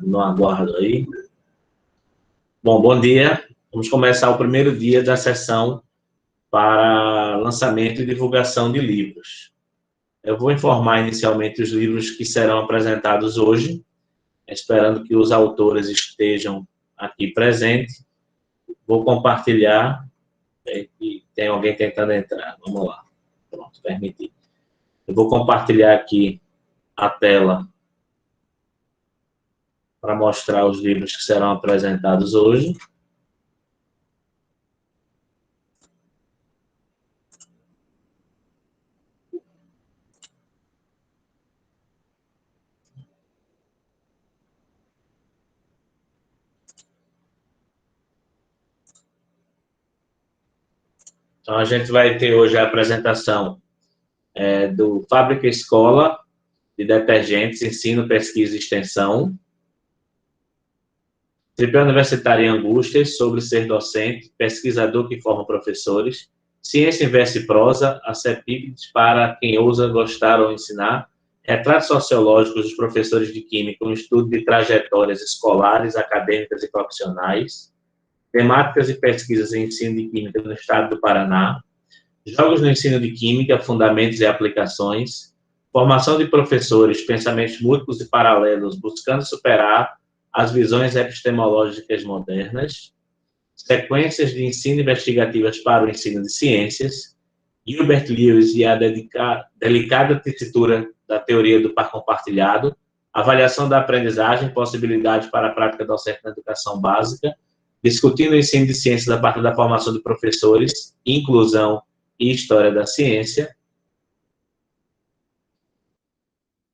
no aguardo aí. Bom dia. Vamos começar o primeiro dia da sessão para lançamento e divulgação de livros. Eu vou informar inicialmente os livros que serão apresentados hoje, esperando que os autores estejam aqui presentes. Vou compartilhar. Tem alguém tentando entrar. Vamos lá. Pronto, permiti. Eu vou compartilhar aqui a tela para mostrar os livros que serão apresentados hoje. Então, a gente vai ter hoje a apresentação do Fábrica Escola de Detergentes, Ensino, Pesquisa e Extensão. Tripé Universitário em Angústias, sobre ser docente, pesquisador que forma professores. Ciência em Verso e Prosa, a CEPIPs para quem ousa gostar ou ensinar. Retratos sociológicos dos professores de Química, um estudo de trajetórias escolares, acadêmicas e profissionais. Temáticas e pesquisas em ensino de Química no estado do Paraná. Jogos no ensino de Química, fundamentos e aplicações. Formação de professores, pensamentos múltiplos e paralelos, buscando superar as visões epistemológicas modernas. Sequências de ensino investigativas para o ensino de ciências. Gilbert Lewis e a delicada tessitura da teoria do par compartilhado. Avaliação da aprendizagem, possibilidades para a prática docente na educação básica. Discutindo o ensino de ciências a partir da formação de professores, inclusão e história da ciência.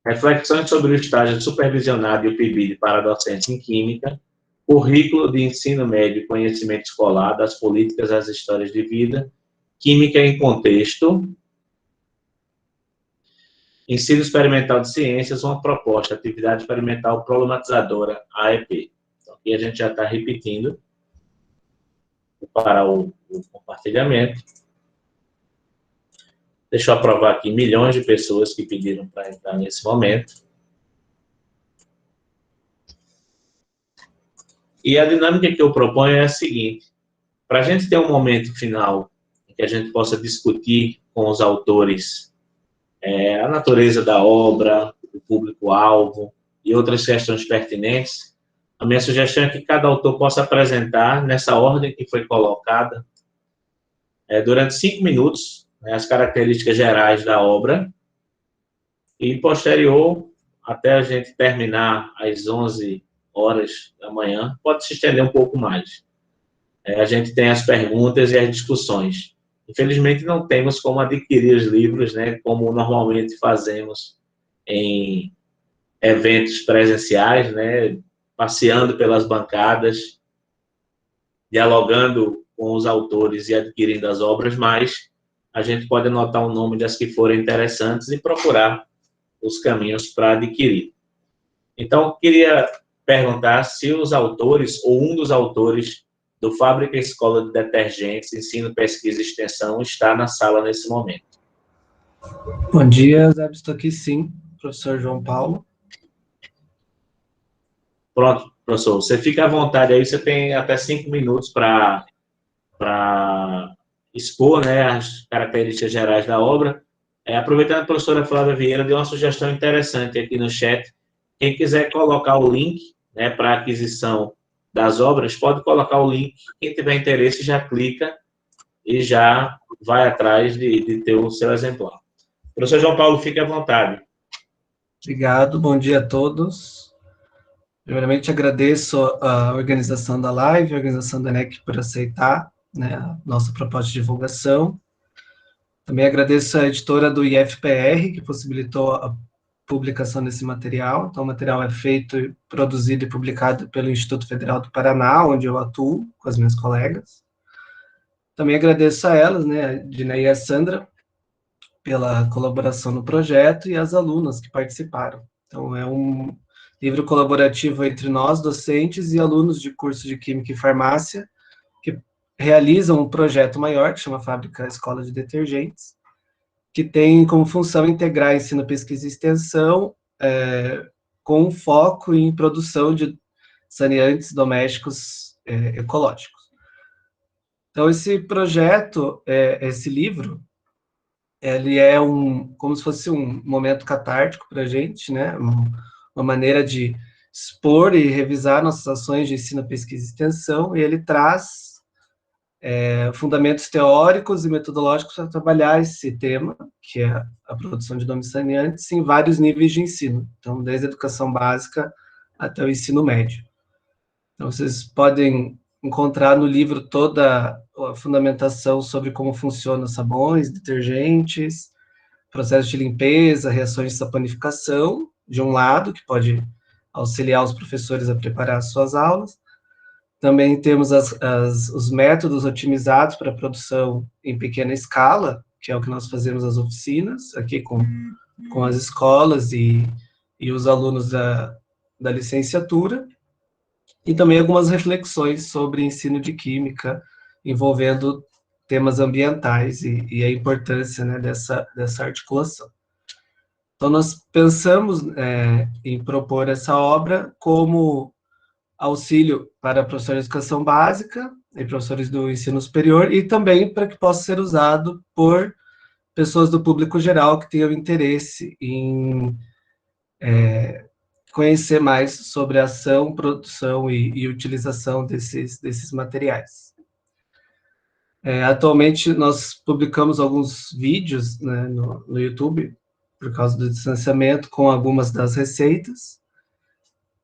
Reflexões sobre o estágio supervisionado e o PIBID para docentes em Química. Currículo de ensino médio e conhecimento escolar, das políticas às histórias de vida. Química em contexto. Ensino experimental de ciências, uma proposta, atividade experimental problematizadora, AEP. Então, aqui a gente já está repetindo para o compartilhamento. Deixa eu aprovar aqui milhões de pessoas que pediram para entrar nesse momento. E a dinâmica que eu proponho é a seguinte: para a gente ter um momento final em que a gente possa discutir com os autores a natureza da obra, o público-alvo e outras questões pertinentes, a minha sugestão é que cada autor possa apresentar, nessa ordem que foi colocada, durante 5 minutos, as características gerais da obra, e posterior, até a gente terminar às 11 horas da manhã, pode se estender um pouco mais. A gente tem as perguntas e as discussões. Infelizmente, não temos como adquirir os livros, né, como normalmente fazemos em eventos presenciais, né, passeando pelas bancadas, dialogando com os autores e adquirindo as obras, mas a gente pode anotar o nome das que forem interessantes e procurar os caminhos para adquirir. Então, queria perguntar se os autores, ou um dos autores do Fábrica Escola de Detergentes, Ensino, Pesquisa e Extensão, está na sala nesse momento. Bom dia, Zé, estou aqui sim, professor João Paulo. Pronto, professor, você fica à vontade aí, você tem até 5 minutos para expor, né, as características gerais da obra. Aproveitando, a professora Flávia Vieira deu uma sugestão interessante aqui no chat. Quem quiser colocar o link, né, para aquisição das obras, pode colocar o link. Quem tiver interesse já clica e já vai atrás de ter o seu exemplar. Professor João Paulo, fique à vontade. Obrigado, bom dia a todos. Primeiramente, agradeço a organização da live, a organização da ENEC por aceitar, né, a nossa proposta de divulgação. Também agradeço a editora do IFPR, que possibilitou a publicação desse material. Então, o material é feito, produzido e publicado pelo Instituto Federal do Paraná, onde eu atuo com as minhas colegas. Também agradeço a elas, né, a Dina e a Sandra, pela colaboração no projeto, e as alunas que participaram. Então, é um livro colaborativo entre nós, docentes, e alunos de curso de Química e Farmácia, que realizam um projeto maior, que chama Fábrica Escola de Detergentes, que tem como função integrar ensino, pesquisa e extensão, com foco em produção de saneantes domésticos ecológicos. Então, esse projeto, esse livro, ele é como se fosse um momento catártico para a gente, né? Uma maneira de expor e revisar nossas ações de ensino, pesquisa e extensão, e ele traz fundamentos teóricos e metodológicos para trabalhar esse tema, que é a produção de domínios saneantes, em vários níveis de ensino, então, desde a educação básica até o ensino médio. Então, vocês podem encontrar no livro toda a fundamentação sobre como funcionam sabões, detergentes, processos de limpeza, reações de saponificação, de um lado, que pode auxiliar os professores a preparar as suas aulas. Também temos os métodos otimizados para produção em pequena escala, que é o que nós fazemos nas oficinas, aqui com as escolas e os alunos da licenciatura. E também algumas reflexões sobre ensino de química, envolvendo temas ambientais e a importância, né, dessa articulação. Então, nós pensamos em propor essa obra como auxílio para professores de educação básica e professores do ensino superior, e também para que possa ser usado por pessoas do público geral que tenham interesse em conhecer mais sobre a ação, produção e utilização desses materiais. Atualmente, nós publicamos alguns vídeos, né, no YouTube, por causa do distanciamento, com algumas das receitas,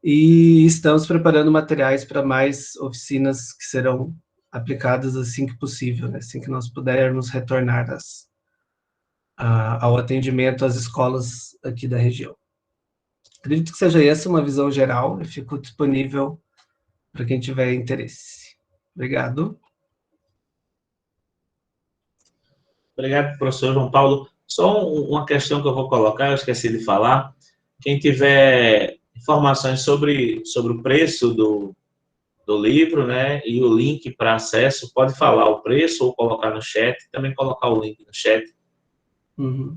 e estamos preparando materiais para mais oficinas que serão aplicadas assim que possível, né, assim que nós pudermos retornar ao atendimento às escolas aqui da região. Acredito que seja essa uma visão geral, eu fico disponível para quem tiver interesse. Obrigado. Obrigado, professor João Paulo. Só uma questão que eu vou colocar, eu esqueci de falar. Quem tiver informações sobre o preço do livro, né, e o link para acesso, pode falar o preço ou colocar no chat, também colocar o link no chat. Uhum.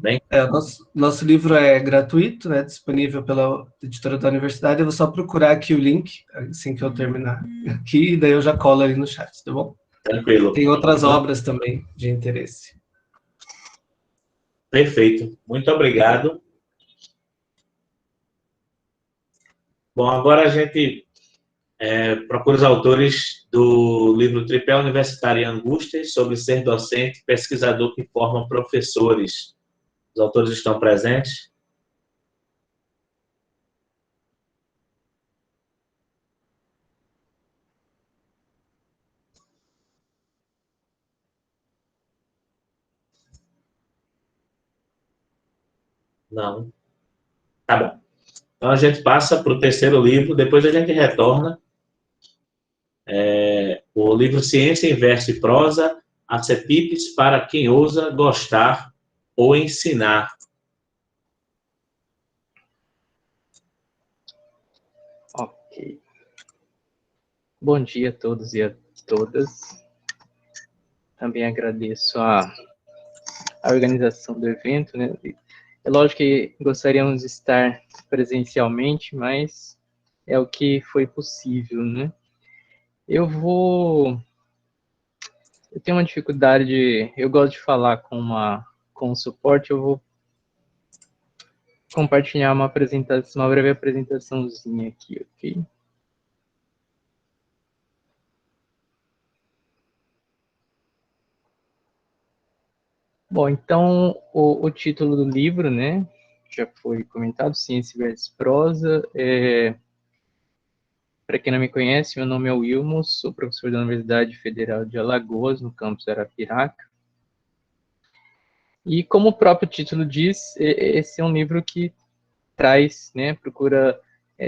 Nosso livro é gratuito, né, disponível pela editora da universidade. Eu vou só procurar aqui o link, assim que eu terminar aqui, e daí eu já colo ali no chat, tá bom? Tranquilo. Tem outras obras também de interesse. Perfeito. Muito obrigado. Bom, agora a gente procura os autores do livro Tripé Universitário e Angústias sobre ser docente, pesquisador que forma professores. Os autores estão presentes? Não. Tá bom. Então a gente passa para o terceiro livro, depois a gente retorna. O livro Ciência em Verso e Prosa, Acepipes para quem ousa gostar ou ensinar. Ok. Bom dia a todos e a todas. Também agradeço a organização do evento, né? É lógico que gostaríamos de estar presencialmente, mas é o que foi possível, né? Eu tenho uma dificuldade, eu gosto de falar com um suporte, eu vou compartilhar uma apresentação, uma breve apresentaçãozinha aqui, ok? Bom, então, o título do livro, né, já foi comentado, Ciência versus Prosa. Para quem não me conhece, meu nome é Wilmo, sou professor da Universidade Federal de Alagoas, no campus Arapiraca. E como o próprio título diz, esse é um livro que traz, né, procura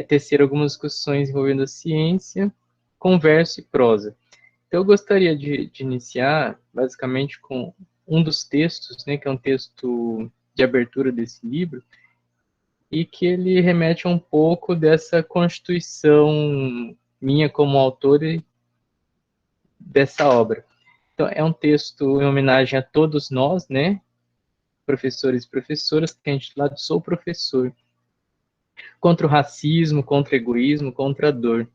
tecer algumas discussões envolvendo a ciência, com verso e prosa. Então, eu gostaria de iniciar, basicamente, com um dos textos, né, que é um texto de abertura desse livro, e que ele remete a um pouco dessa constituição minha como autor dessa obra. Então, é um texto em homenagem a todos nós, né, professores e professoras, que a gente lá sou professor. contra o racismo, contra o egoísmo, contra a dor.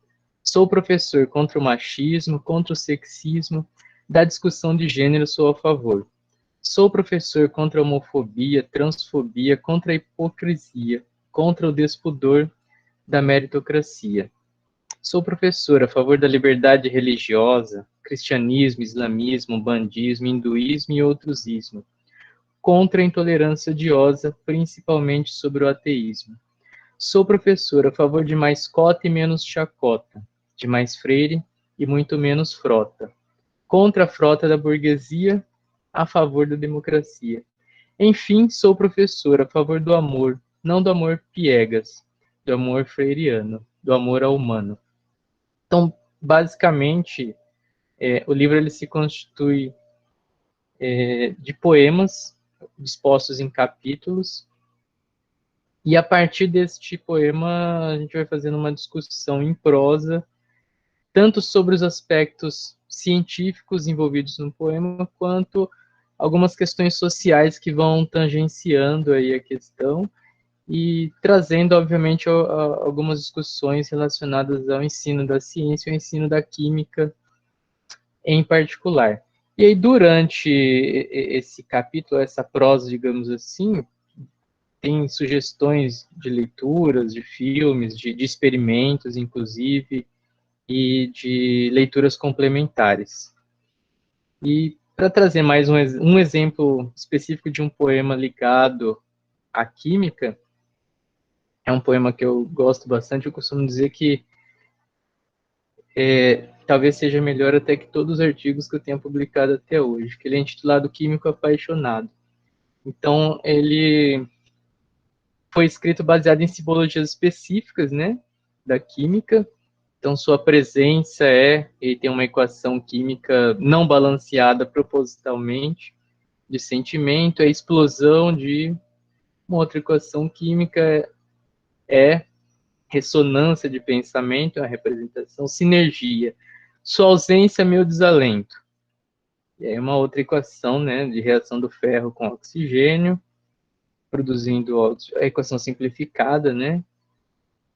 Sou professor contra o machismo, contra o sexismo, da discussão de gênero sou a favor. Sou professor contra a homofobia, transfobia, contra a hipocrisia, contra o despudor da meritocracia. Sou professor a favor da liberdade religiosa, cristianismo, islamismo, bandismo, hinduísmo e outros ismos, contra a intolerância odiosa, principalmente sobre o ateísmo. Sou professor a favor de mais cota e menos chacota, de mais freire e muito menos frota, contra a frota da burguesia, a favor da democracia. Enfim, sou professor a favor do amor, não do amor piegas, do amor freiriano, do amor ao humano. Então, basicamente, o livro ele se constitui de poemas dispostos em capítulos, e a partir deste poema a gente vai fazendo uma discussão em prosa, tanto sobre os aspectos científicos envolvidos no poema, quanto algumas questões sociais que vão tangenciando aí a questão, e trazendo, obviamente, algumas discussões relacionadas ao ensino da ciência e ao ensino da química em particular. E aí, durante esse capítulo, essa prosa, digamos assim, tem sugestões de leituras, de filmes, de experimentos, inclusive, e de leituras complementares. E para trazer mais um exemplo específico de um poema ligado à química, é um poema que eu gosto bastante. Eu costumo dizer que talvez seja melhor até que todos os artigos que eu tenha publicado até hoje, que ele é intitulado Químico Apaixonado. Então, ele foi escrito baseado em simbologias específicas, né, da química. Então, sua presença ele tem uma equação química não balanceada propositalmente, de sentimento, a explosão de uma outra equação química ressonância de pensamento, a representação, sinergia. Sua ausência, meu desalento. E aí uma outra equação, né, de reação do ferro com oxigênio, produzindo a equação simplificada, né?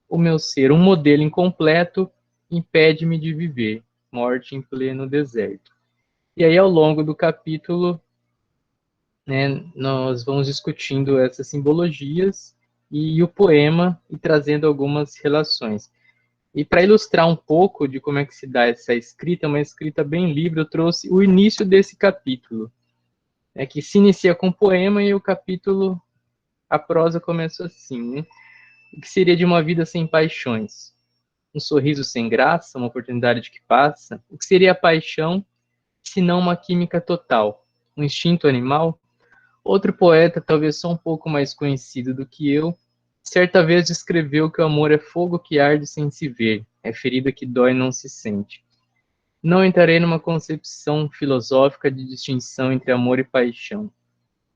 O meu ser, um modelo incompleto, impede-me de viver, morte em pleno deserto. E aí, ao longo do capítulo, né, nós vamos discutindo essas simbologias e o poema e trazendo algumas relações. E para ilustrar um pouco de como é que se dá essa escrita, uma escrita bem livre, eu trouxe o início desse capítulo, que se inicia com poema e o capítulo, a prosa começa assim, né? O que seria de uma vida sem paixões? Um sorriso sem graça, uma oportunidade que passa? O que seria a paixão, se não uma química total? Um instinto animal? Outro poeta, talvez só um pouco mais conhecido do que eu, certa vez descreveu que o amor é fogo que arde sem se ver, é ferida que dói e não se sente. Não entrarei numa concepção filosófica de distinção entre amor e paixão,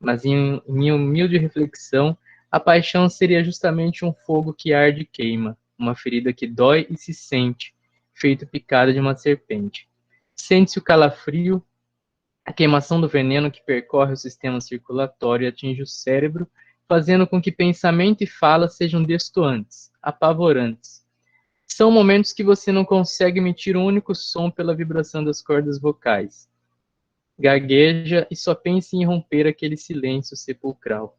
mas em minha humilde reflexão, a paixão seria justamente um fogo que arde e queima, uma ferida que dói e se sente, feito picada de uma serpente. Sente-se o calafrio, a queimação do veneno que percorre o sistema circulatório e atinge o cérebro, fazendo com que pensamento e fala sejam destoantes, apavorantes. São momentos que você não consegue emitir um único som pela vibração das cordas vocais. Gagueja e só pensa em romper aquele silêncio sepulcral.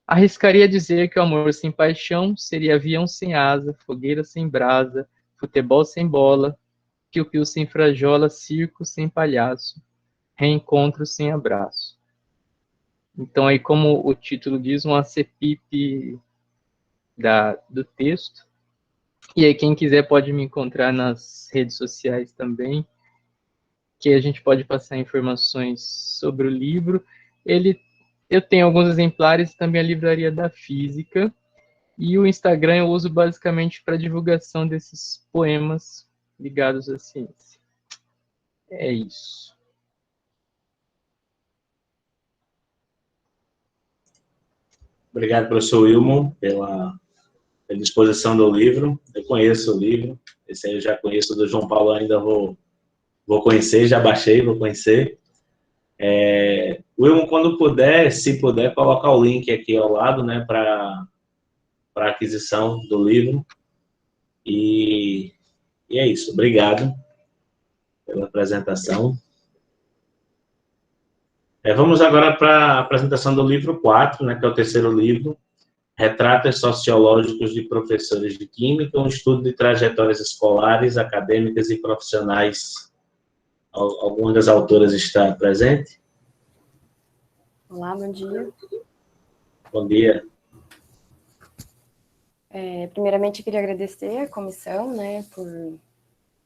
Arriscaria dizer que o amor sem paixão seria avião sem asa, fogueira sem brasa, futebol sem bola, piu-piu sem frajola, circo sem palhaço, reencontro sem abraço. Então, aí, como o título diz, um acepip do texto. E aí, quem quiser pode me encontrar nas redes sociais também, que a gente pode passar informações sobre o livro. Eu tenho alguns exemplares, também a Livraria da Física, e o Instagram eu uso basicamente para divulgação desses poemas ligados à ciência. É isso. Obrigado, professor Wilmon, pela disposição do livro. Eu conheço o livro, esse aí eu já conheço, do João Paulo ainda vou conhecer, já baixei, vou conhecer. Wilmon, quando puder, se puder, colocar o link aqui ao lado, né, para para a aquisição do livro. E é isso. Obrigado pela apresentação. Vamos agora para a apresentação do livro 4, né, que é o terceiro livro, Retratos Sociológicos de Professores de Química, um estudo de trajetórias escolares, acadêmicas e profissionais. Alguma das autoras está presente? Olá, bom dia. Bom dia. Primeiramente, eu queria agradecer a comissão, né, por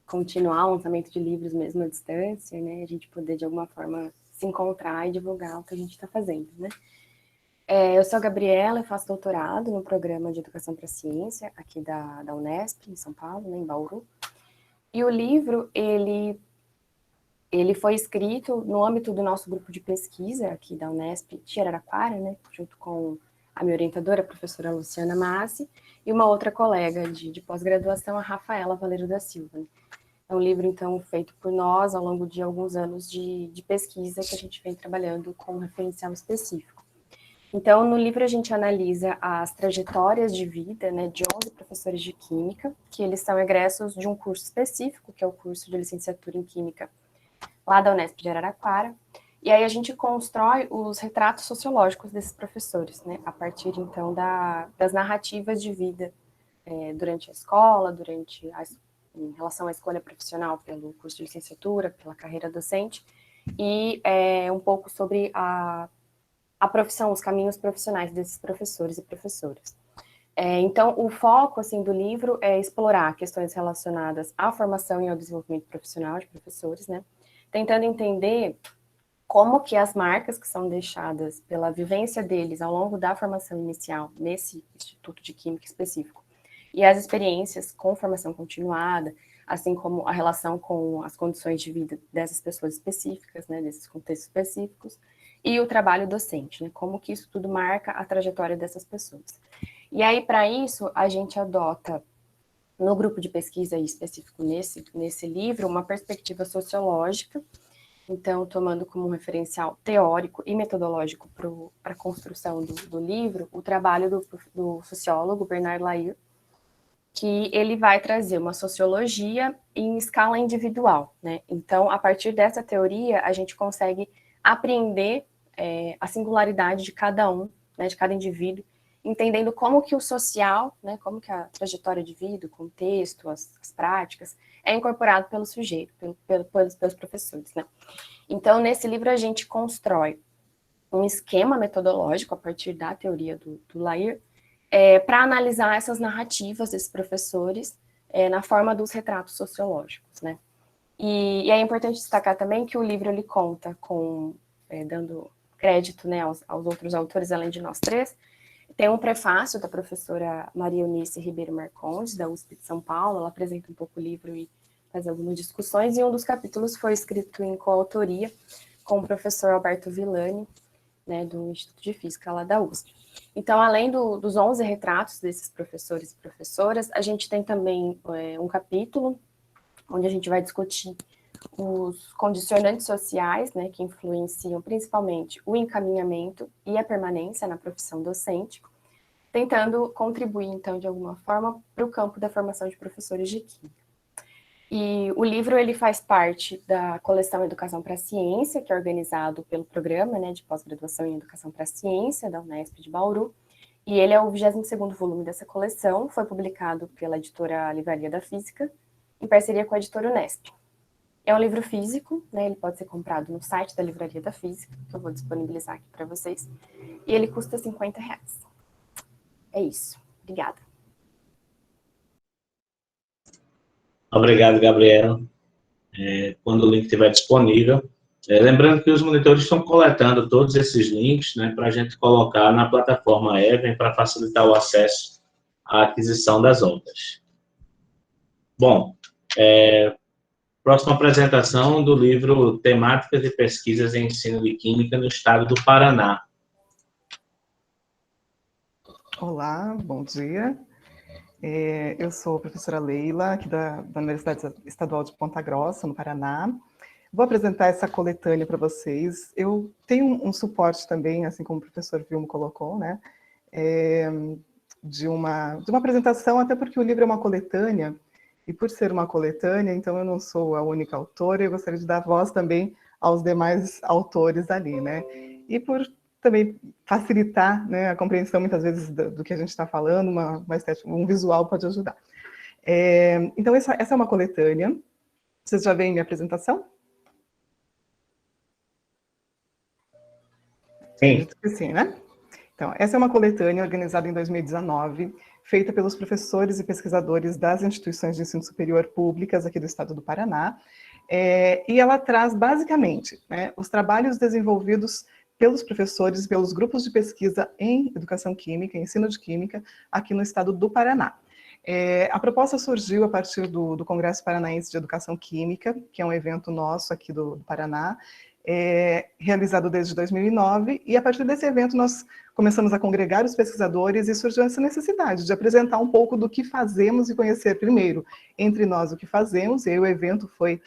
continuar o lançamento de livros mesmo à distância, né, a gente poder, de alguma forma, se encontrar e divulgar o que a gente está fazendo, né. Eu sou a Gabriela, eu faço doutorado no programa de Educação para a Ciência, aqui da Unesp, em São Paulo, né, em Bauru. E o livro, ele foi escrito no âmbito do nosso grupo de pesquisa, aqui da Unesp de Araraquara, né, junto com a minha orientadora, a professora Luciana Massi, e uma outra colega de pós-graduação, a Rafaela Valerio da Silva. Né. É um livro, então, feito por nós ao longo de alguns anos de pesquisa que a gente vem trabalhando com um referencial específico. Então, no livro a gente analisa as trajetórias de vida, né, de 11 professores de Química, que eles são egressos de um curso específico, que é o curso de licenciatura em Química, lá da Unesp de Araraquara, e aí a gente constrói os retratos sociológicos desses professores, né, a partir, então, das narrativas de vida durante a escola, em relação à escolha profissional pelo curso de licenciatura, pela carreira docente, e um pouco sobre a profissão, os caminhos profissionais desses professores e professoras. Então, o foco, assim, do livro é explorar questões relacionadas à formação e ao desenvolvimento profissional de professores, né, tentando entender como que as marcas que são deixadas pela vivência deles ao longo da formação inicial, nesse Instituto de Química específico, e as experiências com formação continuada, assim como a relação com as condições de vida dessas pessoas específicas, né, desses contextos específicos, e o trabalho docente, né, como que isso tudo marca a trajetória dessas pessoas. E aí, para isso, a gente adota, no grupo de pesquisa específico nesse livro, uma perspectiva sociológica, então, tomando como referencial teórico e metodológico para a construção do livro, o trabalho do sociólogo Bernard Lair, que ele vai trazer uma sociologia em escala individual, né? Então, a partir dessa teoria, a gente consegue apreender a singularidade de cada um, né, de cada indivíduo, entendendo como que o social, né, como que a trajetória de vida, o contexto, as práticas, é incorporado pelo sujeito, pelos professores, né? Então, nesse livro, a gente constrói um esquema metodológico a partir da teoria do Lair, para analisar essas narrativas desses professores na forma dos retratos sociológicos, né? E é importante destacar também que o livro ele conta com, dando crédito, né, aos outros autores, além de nós três, tem um prefácio da professora Maria Eunice Ribeiro Marcondes, da USP de São Paulo. Ela apresenta um pouco o livro e faz algumas discussões, e um dos capítulos foi escrito em coautoria com o professor Alberto Villani, né, do Instituto de Física lá da USP. Então, além dos 11 retratos desses professores e professoras, a gente tem também um capítulo onde a gente vai discutir os condicionantes sociais, né, que influenciam principalmente o encaminhamento e a permanência na profissão docente, tentando contribuir, então, de alguma forma, para o campo da formação de professores de Química. E o livro ele faz parte da coleção Educação para a Ciência, que é organizado pelo programa, né, de pós-graduação em Educação para a Ciência, da Unesp de Bauru, e ele é o 22º volume dessa coleção, foi publicado pela editora Livraria da Física, em parceria com a editora Unesp. É um livro físico, né, ele pode ser comprado no site da Livraria da Física, que eu vou disponibilizar aqui para vocês, e ele custa R$50. É isso. Obrigada. Obrigado, Gabriela. Quando o link estiver disponível. Lembrando que os monitores estão coletando todos esses links, né, para a gente colocar na plataforma Even para facilitar o acesso à aquisição das obras. Bom, próxima apresentação do livro Temáticas e Pesquisas em Ensino de Química no Estado do Paraná. Olá, bom dia. Eu sou a professora Leila, aqui da Universidade Estadual de Ponta Grossa, no Paraná. Vou apresentar essa coletânea para vocês. Eu tenho um suporte também, assim como o professor Vilmo colocou, né? de uma apresentação, até porque o livro é uma coletânea, e por ser uma coletânea, então eu não sou a única autora, eu gostaria de dar voz também aos demais autores ali, né? E por também facilitar, né, a compreensão, muitas vezes, do que a gente está falando, uma estética, um visual pode ajudar. Então, essa é uma coletânea. Vocês já veem minha apresentação? Sim. Sim, né? Então, essa é uma coletânea organizada em 2019, feita pelos professores e pesquisadores das instituições de ensino superior públicas aqui do estado do Paraná, e ela traz, basicamente, né, os trabalhos desenvolvidos pelos professores e pelos grupos de pesquisa em educação química, ensino de química, aqui no estado do Paraná. A proposta surgiu a partir do Congresso Paranaense de Educação Química, que é um evento nosso aqui do Paraná, realizado desde 2009, e a partir desse evento nós começamos a congregar os pesquisadores e surgiu essa necessidade de apresentar um pouco do que fazemos e conhecer primeiro entre nós o que fazemos, e aí o evento foi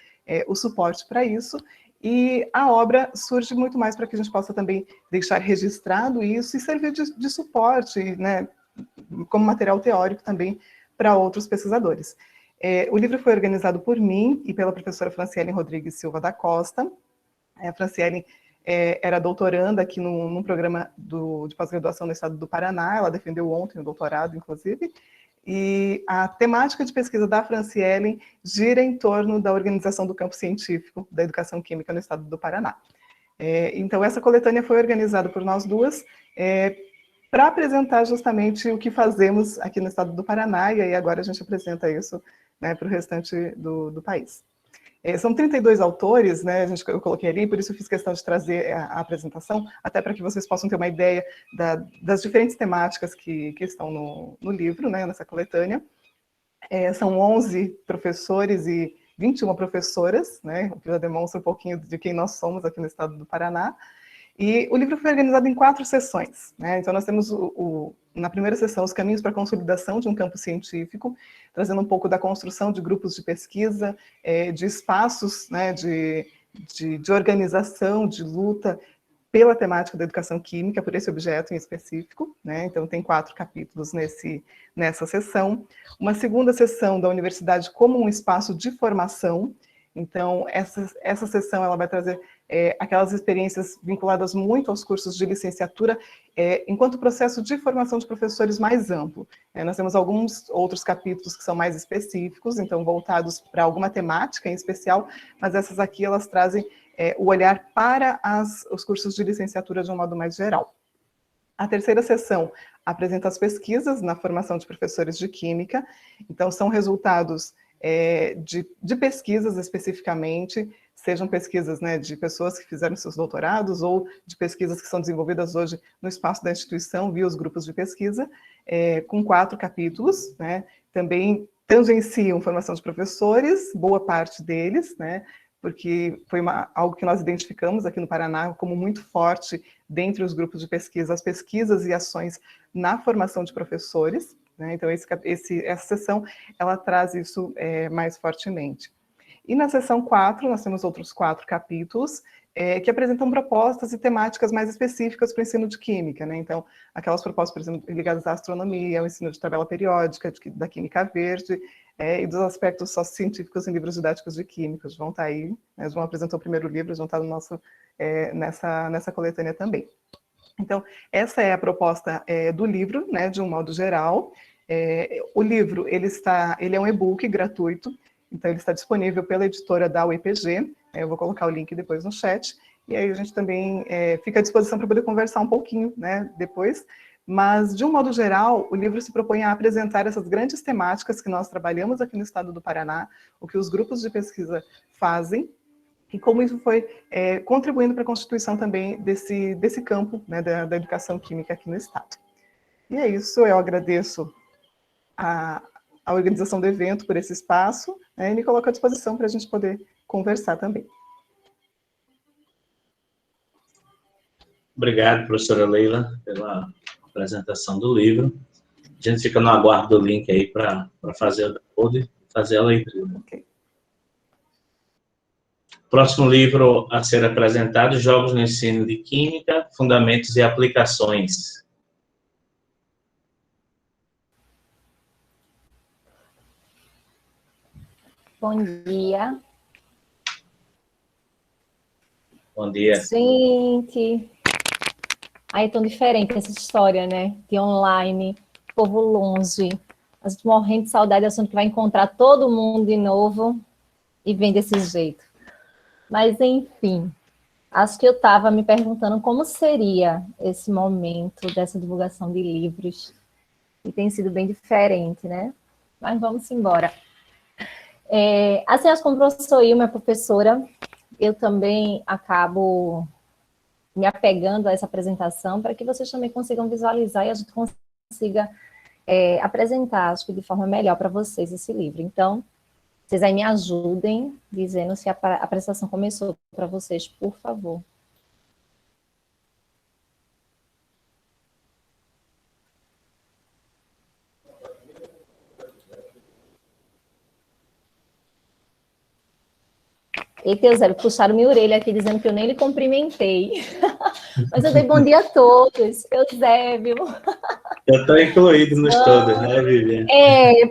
o suporte para isso, e a obra surge muito mais para que a gente possa também deixar registrado isso e servir de suporte, né, como material teórico também para outros pesquisadores. O livro foi organizado por mim e pela professora Franciele Rodrigues Silva da Costa. A Franciele era doutoranda aqui num programa de pós-graduação no estado do Paraná, ela defendeu ontem o doutorado, inclusive, e a temática de pesquisa da Franciele gira em torno da organização do campo científico da educação química no estado do Paraná. Então, essa coletânea foi organizada por nós duas para apresentar justamente o que fazemos aqui no estado do Paraná, e aí agora a gente apresenta isso, né, para o restante do país. São 32 autores, né, eu coloquei ali, por isso eu fiz questão de trazer a apresentação, até para que vocês possam ter uma ideia das diferentes temáticas que estão no livro, né, nessa coletânea. São 11 professores e 21 professoras, né, o que já demonstra um pouquinho de quem nós somos aqui no estado do Paraná. E o livro foi organizado em 4 sessões, né? Então nós temos na primeira sessão os caminhos para a consolidação de um campo científico, trazendo um pouco da construção de grupos de pesquisa, de espaços, né, de organização, de luta pela temática da educação química, por esse objeto em específico, né? Então tem 4 capítulos nessa sessão. Uma segunda sessão da universidade como um espaço de formação. Então essa sessão ela vai trazer aquelas experiências vinculadas muito aos cursos de licenciatura, enquanto processo de formação de professores mais amplo. Nós temos alguns outros capítulos que são mais específicos, então voltados para alguma temática em especial, mas essas aqui elas trazem o olhar para os cursos de licenciatura de um modo mais geral. A terceira sessão apresenta as pesquisas na formação de professores de química, então são resultados de pesquisas especificamente, sejam pesquisas, né, de pessoas que fizeram seus doutorados ou de pesquisas que são desenvolvidas hoje no espaço da instituição via os grupos de pesquisa, com 4 capítulos, né, também tangenciam formação de professores, boa parte deles, né, porque foi algo que nós identificamos aqui no Paraná como muito forte dentre os grupos de pesquisa, as pesquisas e ações na formação de professores, né, então essa sessão ela traz isso mais fortemente. E na seção 4, nós temos outros 4 capítulos que apresentam propostas e temáticas mais específicas para o ensino de química, né? Então, aquelas propostas, por exemplo, ligadas à astronomia, ao ensino de tabela periódica, da química verde, e dos aspectos sociocientíficos em livros didáticos de químicos, vão estar aí, né? João apresentou o primeiro livro, vão estar nessa coletânea também. Então, essa é a proposta do livro, né, de um modo geral. O livro, ele é um e-book gratuito, então ele está disponível pela editora da UEPG, eu vou colocar o link depois no chat, e aí a gente também fica à disposição para poder conversar um pouquinho, né, depois, mas de um modo geral, o livro se propõe a apresentar essas grandes temáticas que nós trabalhamos aqui no estado do Paraná, o que os grupos de pesquisa fazem, e como isso foi contribuindo para a constituição também desse campo, né, da educação química aqui no estado. E é isso, eu agradeço a organização do evento por esse espaço, né, e me coloco à disposição para a gente poder conversar também. Obrigado, professora Leila, pela apresentação do livro. A gente fica no aguardo do link aí para fazer o download e fazer a leitura. Okay. Próximo livro a ser apresentado, Jogos no Ensino de Química, Fundamentos e Aplicações. Bom dia. Bom dia. Gente, aí é tão diferente essa história, né? De online, povo longe, a gente morrendo de saudade, achando que vai encontrar todo mundo de novo e vem desse jeito. Mas, enfim, acho que eu estava me perguntando como seria esse momento dessa divulgação de livros, e tem sido bem diferente, né? Mas vamos embora. Assim, acho que como professor e minha professora, eu também acabo me apegando a essa apresentação para que vocês também consigam visualizar e a gente consiga apresentar, acho que de forma melhor para vocês esse livro. Então, vocês aí me ajudem dizendo se a apresentação começou para vocês, por favor. Eita, Eusébio, puxaram minha orelha aqui, dizendo que eu nem lhe cumprimentei. Mas eu dei bom dia a todos. Eusébio. Eu estou incluído nos todos, né, Vivian?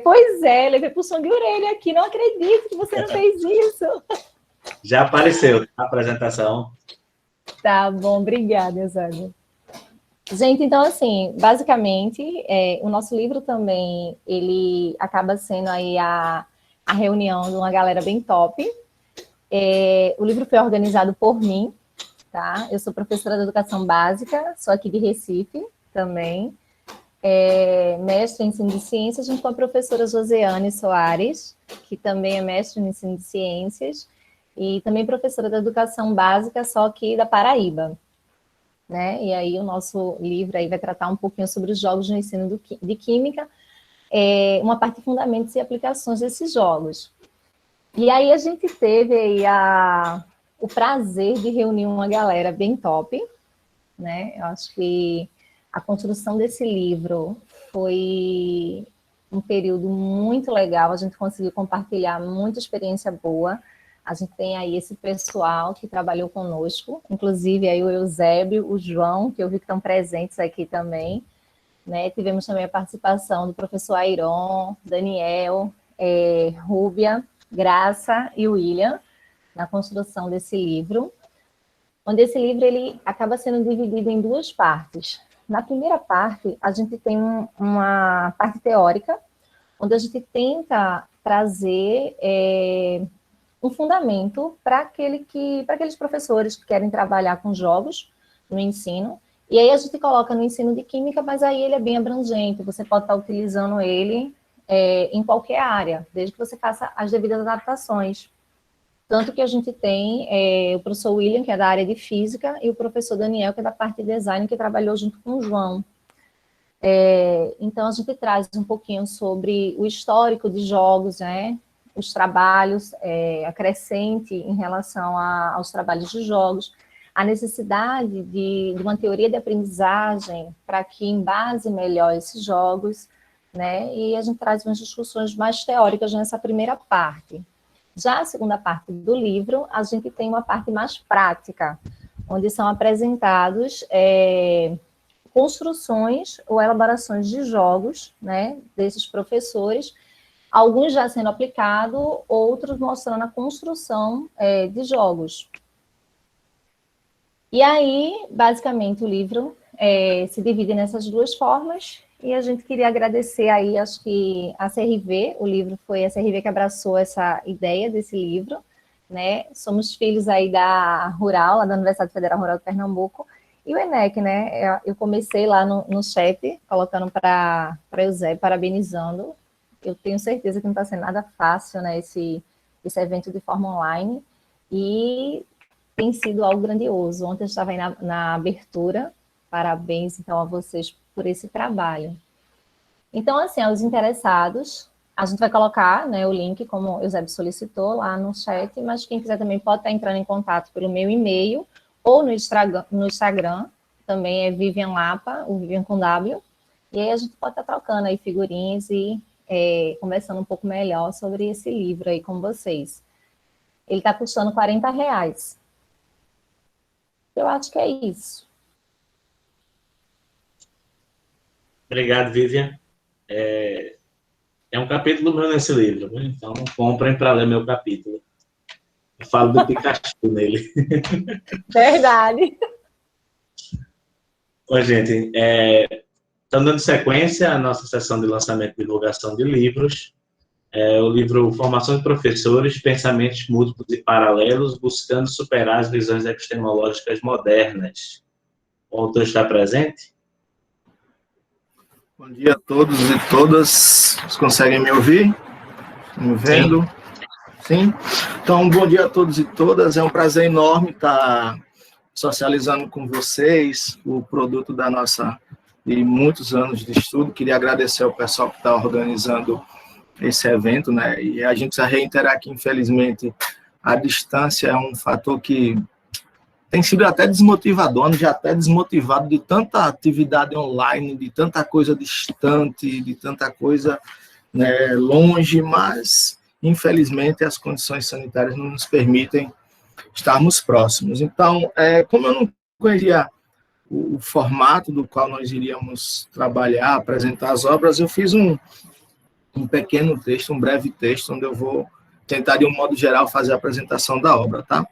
Pois é, levei puxão de orelha aqui. Não acredito que você não fez isso. Já apareceu a apresentação. Tá bom, obrigada, Eusébio. Gente, então, assim, basicamente, o nosso livro também, ele acaba sendo aí a reunião de uma galera bem top. O livro foi organizado por mim, tá? Eu sou professora de educação básica, sou aqui de Recife também, mestre em ensino de ciências, junto com a professora Josiane Soares, que também é mestre em ensino de ciências, e também professora de educação básica, só que da Paraíba, né? E aí o nosso livro aí vai tratar um pouquinho sobre os jogos no ensino de química, uma parte de fundamentos e aplicações desses jogos. E aí a gente teve aí o prazer de reunir uma galera bem top, né? Eu acho que a construção desse livro foi um período muito legal, a gente conseguiu compartilhar muita experiência boa. A gente tem aí esse pessoal que trabalhou conosco, inclusive aí o Eusébio, o João, que eu vi que estão presentes aqui também, né? Tivemos também a participação do professor Airon, Daniel, Rúbia, Graça e William, na construção desse livro, onde esse livro ele acaba sendo dividido em duas partes. Na primeira parte, a gente tem uma parte teórica, onde a gente tenta trazer um fundamento para aqueles professores que querem trabalhar com jogos no ensino, e aí a gente coloca no ensino de química, mas aí ele é bem abrangente, você pode estar utilizando ele em qualquer área, desde que você faça as devidas adaptações. Tanto que a gente tem o professor William, que é da área de física, e o professor Daniel, que é da parte de design, que trabalhou junto com o João. Então, a gente traz um pouquinho sobre o histórico de jogos, né? Os trabalhos, a crescente em relação aos trabalhos de jogos, a necessidade de uma teoria de aprendizagem para que embase melhor esses jogos, né? E a gente traz umas discussões mais teóricas nessa primeira parte. Já a segunda parte do livro, a gente tem uma parte mais prática, onde são apresentados construções ou elaborações de jogos, né, desses professores, alguns já sendo aplicados, outros mostrando a construção de jogos. E aí, basicamente, o livro se divide nessas duas formas, e a gente queria agradecer aí, acho que a CRV, o livro foi a CRV que abraçou essa ideia desse livro, né? Somos filhos aí da Rural, lá da Universidade Federal Rural de Pernambuco, e o ENEC, né? Eu comecei lá no chat, colocando para Eusé, parabenizando. Eu tenho certeza que não está sendo nada fácil, né? Esse evento de forma online, e tem sido algo grandioso. Ontem eu estava aí na abertura. Parabéns, então, a vocês por esse trabalho. Então, assim, aos interessados, a gente vai colocar, né, o link, como o Eusébio solicitou, lá no chat, mas quem quiser também pode estar entrando em contato pelo meu e-mail ou no Instagram, também é Vivian Lapa, o Vivian com W, e aí a gente pode estar trocando aí figurinhas e conversando um pouco melhor sobre esse livro aí com vocês. Ele está custando R$40. Eu acho que é isso. Obrigado, Vivian. É É um capítulo meu nesse livro, né? Então comprem para ler meu capítulo. Eu falo do Pikachu nele. Verdade. Oi, gente. Estamos dando sequência à nossa sessão de lançamento e divulgação de livros. O livro Formação de Professores, Pensamentos Múltiplos e Paralelos, buscando superar as visões epistemológicas modernas. O autor está presente? Bom dia a todos e todas. Vocês conseguem me ouvir? Me vendo? Sim? Então, bom dia a todos e todas. É um prazer enorme estar socializando com vocês o produto da nossa de muitos anos de estudo. Queria agradecer ao pessoal que está organizando esse evento, né? E a gente precisa reiterar que, infelizmente, a distância é um fator que tem sido até desmotivador, já até desmotivado de tanta atividade online, de tanta coisa distante, de tanta coisa, né, longe, mas, infelizmente, as condições sanitárias não nos permitem estarmos próximos. Então, como eu não conhecia o formato do qual nós iríamos trabalhar, apresentar as obras, eu fiz um pequeno texto, um breve texto, onde eu vou tentar, de um modo geral, fazer a apresentação da obra, tá?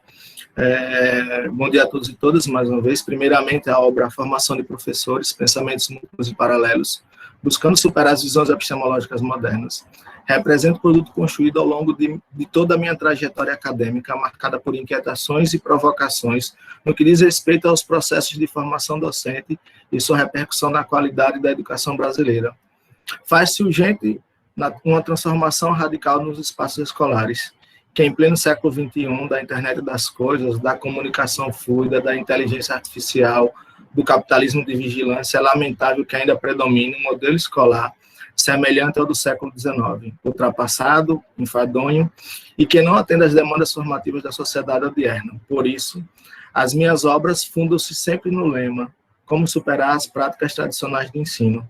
Bom dia a todos e todas, mais uma vez. Primeiramente, a obra Formação de Professores, Pensamentos Múltiplos e Paralelos, buscando superar as visões epistemológicas modernas. Representa o produto construído ao longo de toda a minha trajetória acadêmica, marcada por inquietações e provocações no que diz respeito aos processos de formação docente e sua repercussão na qualidade da educação brasileira. Faz-se urgente uma transformação radical nos espaços escolares, que em pleno século XXI, da internet das coisas, da comunicação fluida, da inteligência artificial, do capitalismo de vigilância, é lamentável que ainda predomine um modelo escolar semelhante ao do século XIX, ultrapassado, enfadonho, e que não atende às demandas formativas da sociedade odierna. Por isso, as minhas obras fundam-se sempre no lema: como superar as práticas tradicionais de ensino.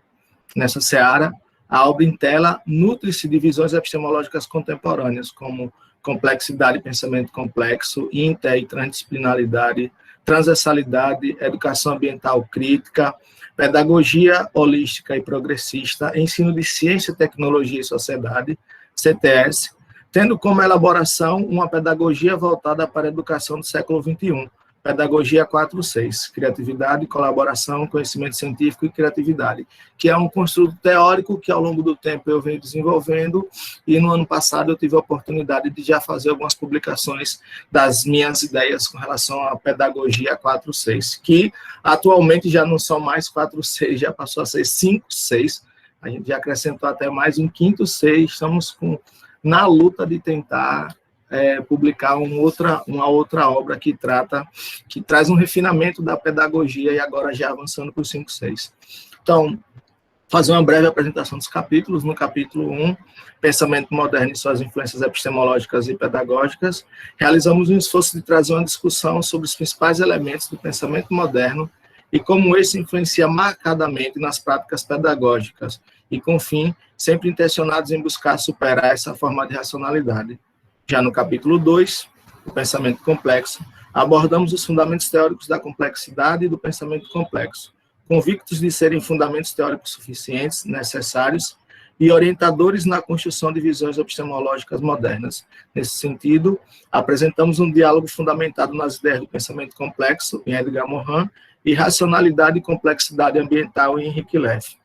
Nessa seara, a obra em tela nutre-se de visões epistemológicas contemporâneas, como complexidade e pensamento complexo, inter e transdisciplinaridade, transversalidade, educação ambiental crítica, pedagogia holística e progressista, ensino de ciência, tecnologia e sociedade, CTS, tendo como elaboração uma pedagogia voltada para a educação do século XXI, pedagogia 4.6, criatividade, colaboração, conhecimento científico e criatividade, que é um construto teórico que ao longo do tempo eu venho desenvolvendo, e no ano passado eu tive a oportunidade de já fazer algumas publicações das minhas ideias com relação à pedagogia 4.6, que atualmente já não são mais 4.6, já passou a ser 5.6, a gente já acrescentou até mais um quinto 6, estamos na luta de tentar publicar uma outra obra que traz um refinamento da pedagogia, e agora já avançando para o 5.6. Então, fazer uma breve apresentação dos capítulos. No capítulo 1, Pensamento Moderno e suas influências epistemológicas e pedagógicas, realizamos um esforço de trazer uma discussão sobre os principais elementos do pensamento moderno e como esse influencia marcadamente nas práticas pedagógicas, e, com fim, sempre intencionados em buscar superar essa forma de racionalidade. Já no capítulo 2, o pensamento complexo, abordamos os fundamentos teóricos da complexidade e do pensamento complexo, convictos de serem fundamentos teóricos suficientes, necessários e orientadores na construção de visões epistemológicas modernas. Nesse sentido, apresentamos um diálogo fundamentado nas ideias do pensamento complexo, em Edgar Morin, e racionalidade e complexidade ambiental, em Henrique Leff.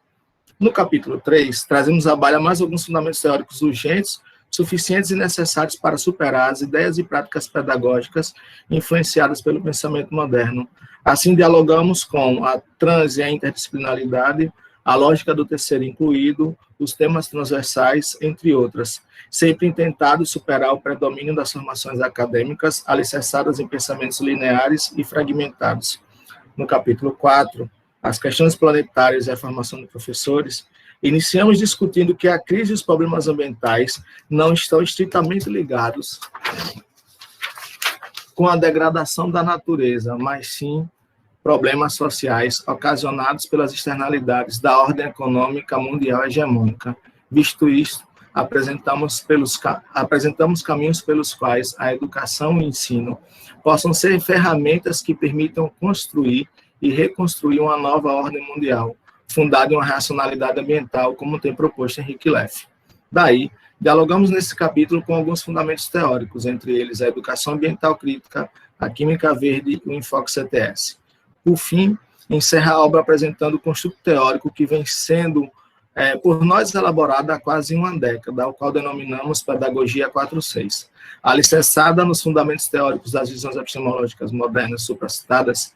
No capítulo 3, trazemos à baila mais alguns fundamentos teóricos urgentes, suficientes e necessários para superar as ideias e práticas pedagógicas influenciadas pelo pensamento moderno. Assim, dialogamos com a trans e a interdisciplinaridade, a lógica do terceiro incluído, os temas transversais, entre outras, sempre tentado superar o predomínio das formações acadêmicas alicerçadas em pensamentos lineares e fragmentados. No capítulo 4, as questões planetárias e a formação de professores, iniciamos discutindo que a crise e os problemas ambientais não estão estritamente ligados com a degradação da natureza, mas sim problemas sociais ocasionados pelas externalidades da ordem econômica mundial hegemônica. Visto isto, apresentamos caminhos pelos quais a educação e o ensino possam ser ferramentas que permitam construir e reconstruir uma nova ordem mundial, fundada em uma racionalidade ambiental, como tem proposto Henrique Leff. Daí, dialogamos nesse capítulo com alguns fundamentos teóricos, entre eles a educação ambiental crítica, a química verde e o enfoque CTS. Por fim, encerra a obra apresentando o construto teórico que vem sendo, por nós, elaborado há quase uma década, ao qual denominamos Pedagogia 4.6. Alicerçada nos fundamentos teóricos das visões epistemológicas modernas supracitadas,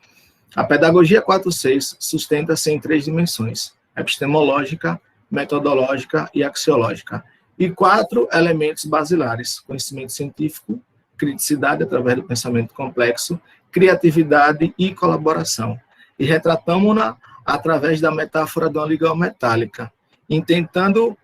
a Pedagogia 4.6 sustenta-se em 3 dimensões: epistemológica, metodológica e axiológica, e 4 elementos basilares: conhecimento científico, criticidade através do pensamento complexo, criatividade e colaboração. E retratamos-na através da metáfora de uma liga metálica, intentando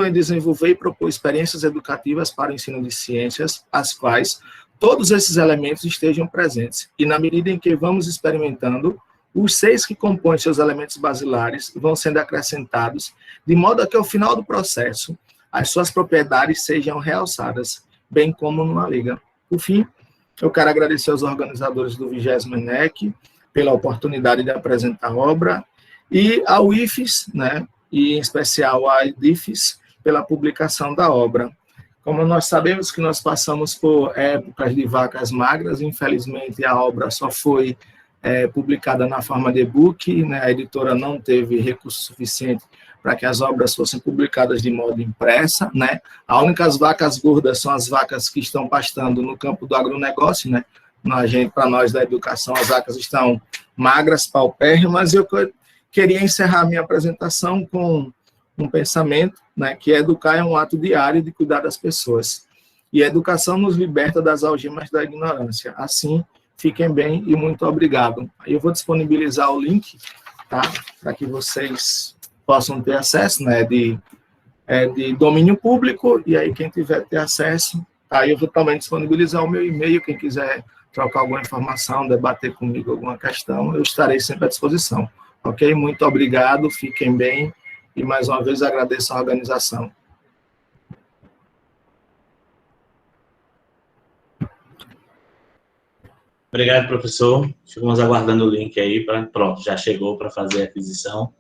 em desenvolver e propor experiências educativas para o ensino de ciências, as quais todos esses elementos estejam presentes. E na medida em que vamos experimentando, os 6 que compõem seus elementos basilares vão sendo acrescentados, de modo a que, ao final do processo, as suas propriedades sejam realçadas, bem como numa liga. Por fim, eu quero agradecer aos organizadores do 20º ENEC pela oportunidade de apresentar a obra, e ao IFES, né, e em especial à IDIFES, pela publicação da obra. Como nós sabemos que nós passamos por épocas de vacas magras, infelizmente a obra só foi publicada na forma de e-book, né, a editora não teve recurso suficiente para que as obras fossem publicadas de modo impressa, né. As únicas vacas gordas são as vacas que estão pastando no campo do agronegócio, né. Para nós da educação, as vacas estão magras, paupérrimas, e eu queria encerrar minha apresentação com um pensamento, né, que educar é um ato diário de cuidar das pessoas. E a educação nos liberta das algemas da ignorância. Assim, fiquem bem e muito obrigado. Eu vou disponibilizar o link, tá, para que vocês possam ter acesso, né, de domínio público, e aí quem tiver ter acesso, aí eu vou também disponibilizar o meu e-mail, quem quiser trocar alguma informação, debater comigo alguma questão, eu estarei sempre à disposição. Ok? Muito obrigado, fiquem bem, e mais uma vez agradeço a organização. Obrigado, professor. Ficamos aguardando o link aí, pronto, já chegou para fazer a aquisição.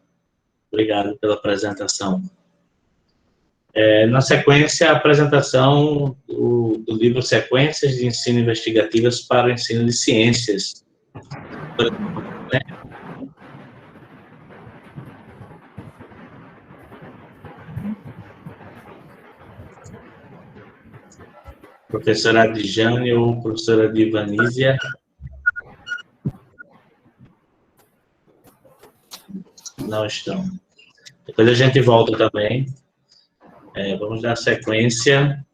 Obrigado pela apresentação. Na sequência, a apresentação do livro Sequências de Ensino Investigativas para o Ensino de Ciências. Professora Adjane ou professora Divanísia? Não estão. Depois a gente volta também. Vamos dar sequência.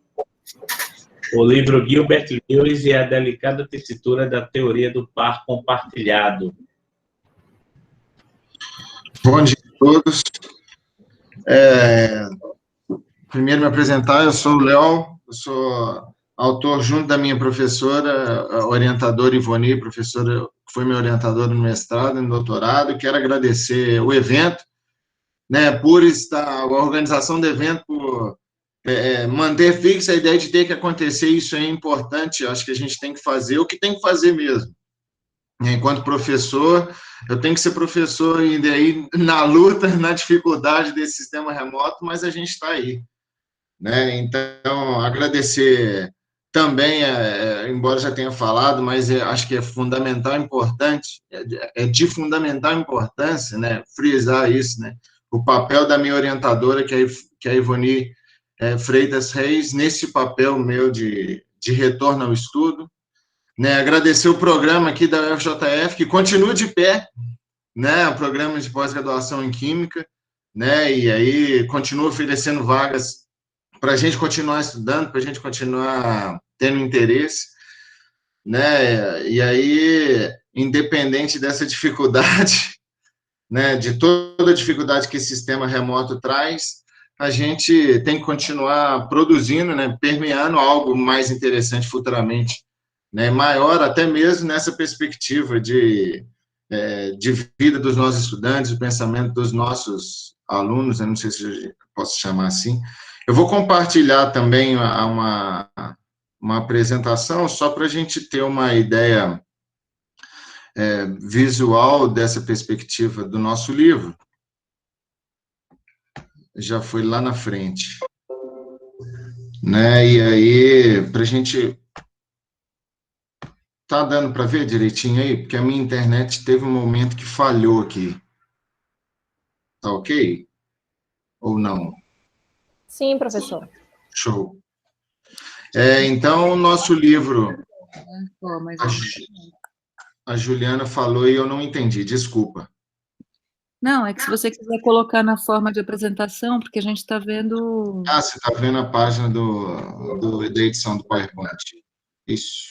O livro Gilbert Lewis e a delicada tessitura da teoria do par compartilhado. Bom dia a todos. Primeiro me apresentar, eu sou o Léo, eu sou autor junto da minha professora, orientadora Ivone, professora que foi minha orientadora no mestrado e no doutorado. Quero agradecer o evento, né, por estar, a organização do evento, por manter fixa a ideia de ter que acontecer. Isso é importante, acho que a gente tem que fazer o que tem que fazer mesmo. Enquanto professor, eu tenho que ser professor e daí na luta, na dificuldade desse sistema remoto, mas a gente está aí, né? Então, agradecer também, embora já tenha falado, mas acho que é fundamental, importante, de fundamental importância, né, frisar isso, né, o papel da minha orientadora, que é a Ivone Freitas Reis, nesse papel meu de retorno ao estudo, né, agradecer o programa aqui da UFJF, que continua de pé, né, o programa de pós-graduação em Química, né, e aí continua oferecendo vagas para a gente continuar estudando, para a gente continuar tendo interesse, né, e aí, independente dessa dificuldade, né, de toda a dificuldade que esse sistema remoto traz, a gente tem que continuar produzindo, né, permeando algo mais interessante futuramente, né, maior, até mesmo nessa perspectiva de vida dos nossos estudantes, o pensamento dos nossos alunos, eu não sei se eu posso chamar assim. Eu vou compartilhar também uma apresentação, só para a gente ter uma ideia visual dessa perspectiva do nosso livro. já foi lá na frente. Né? E aí, para a gente... Tá dando para ver direitinho aí? Porque a minha internet teve um momento que falhou aqui. Tá ok? Ou não? Sim, professor. Show. Então, o nosso livro... A Juliana falou e eu não entendi, desculpa. Não, é que se você quiser colocar na forma de apresentação, porque a gente está vendo... Ah, você está vendo a página da edição do PowerPoint. Isso.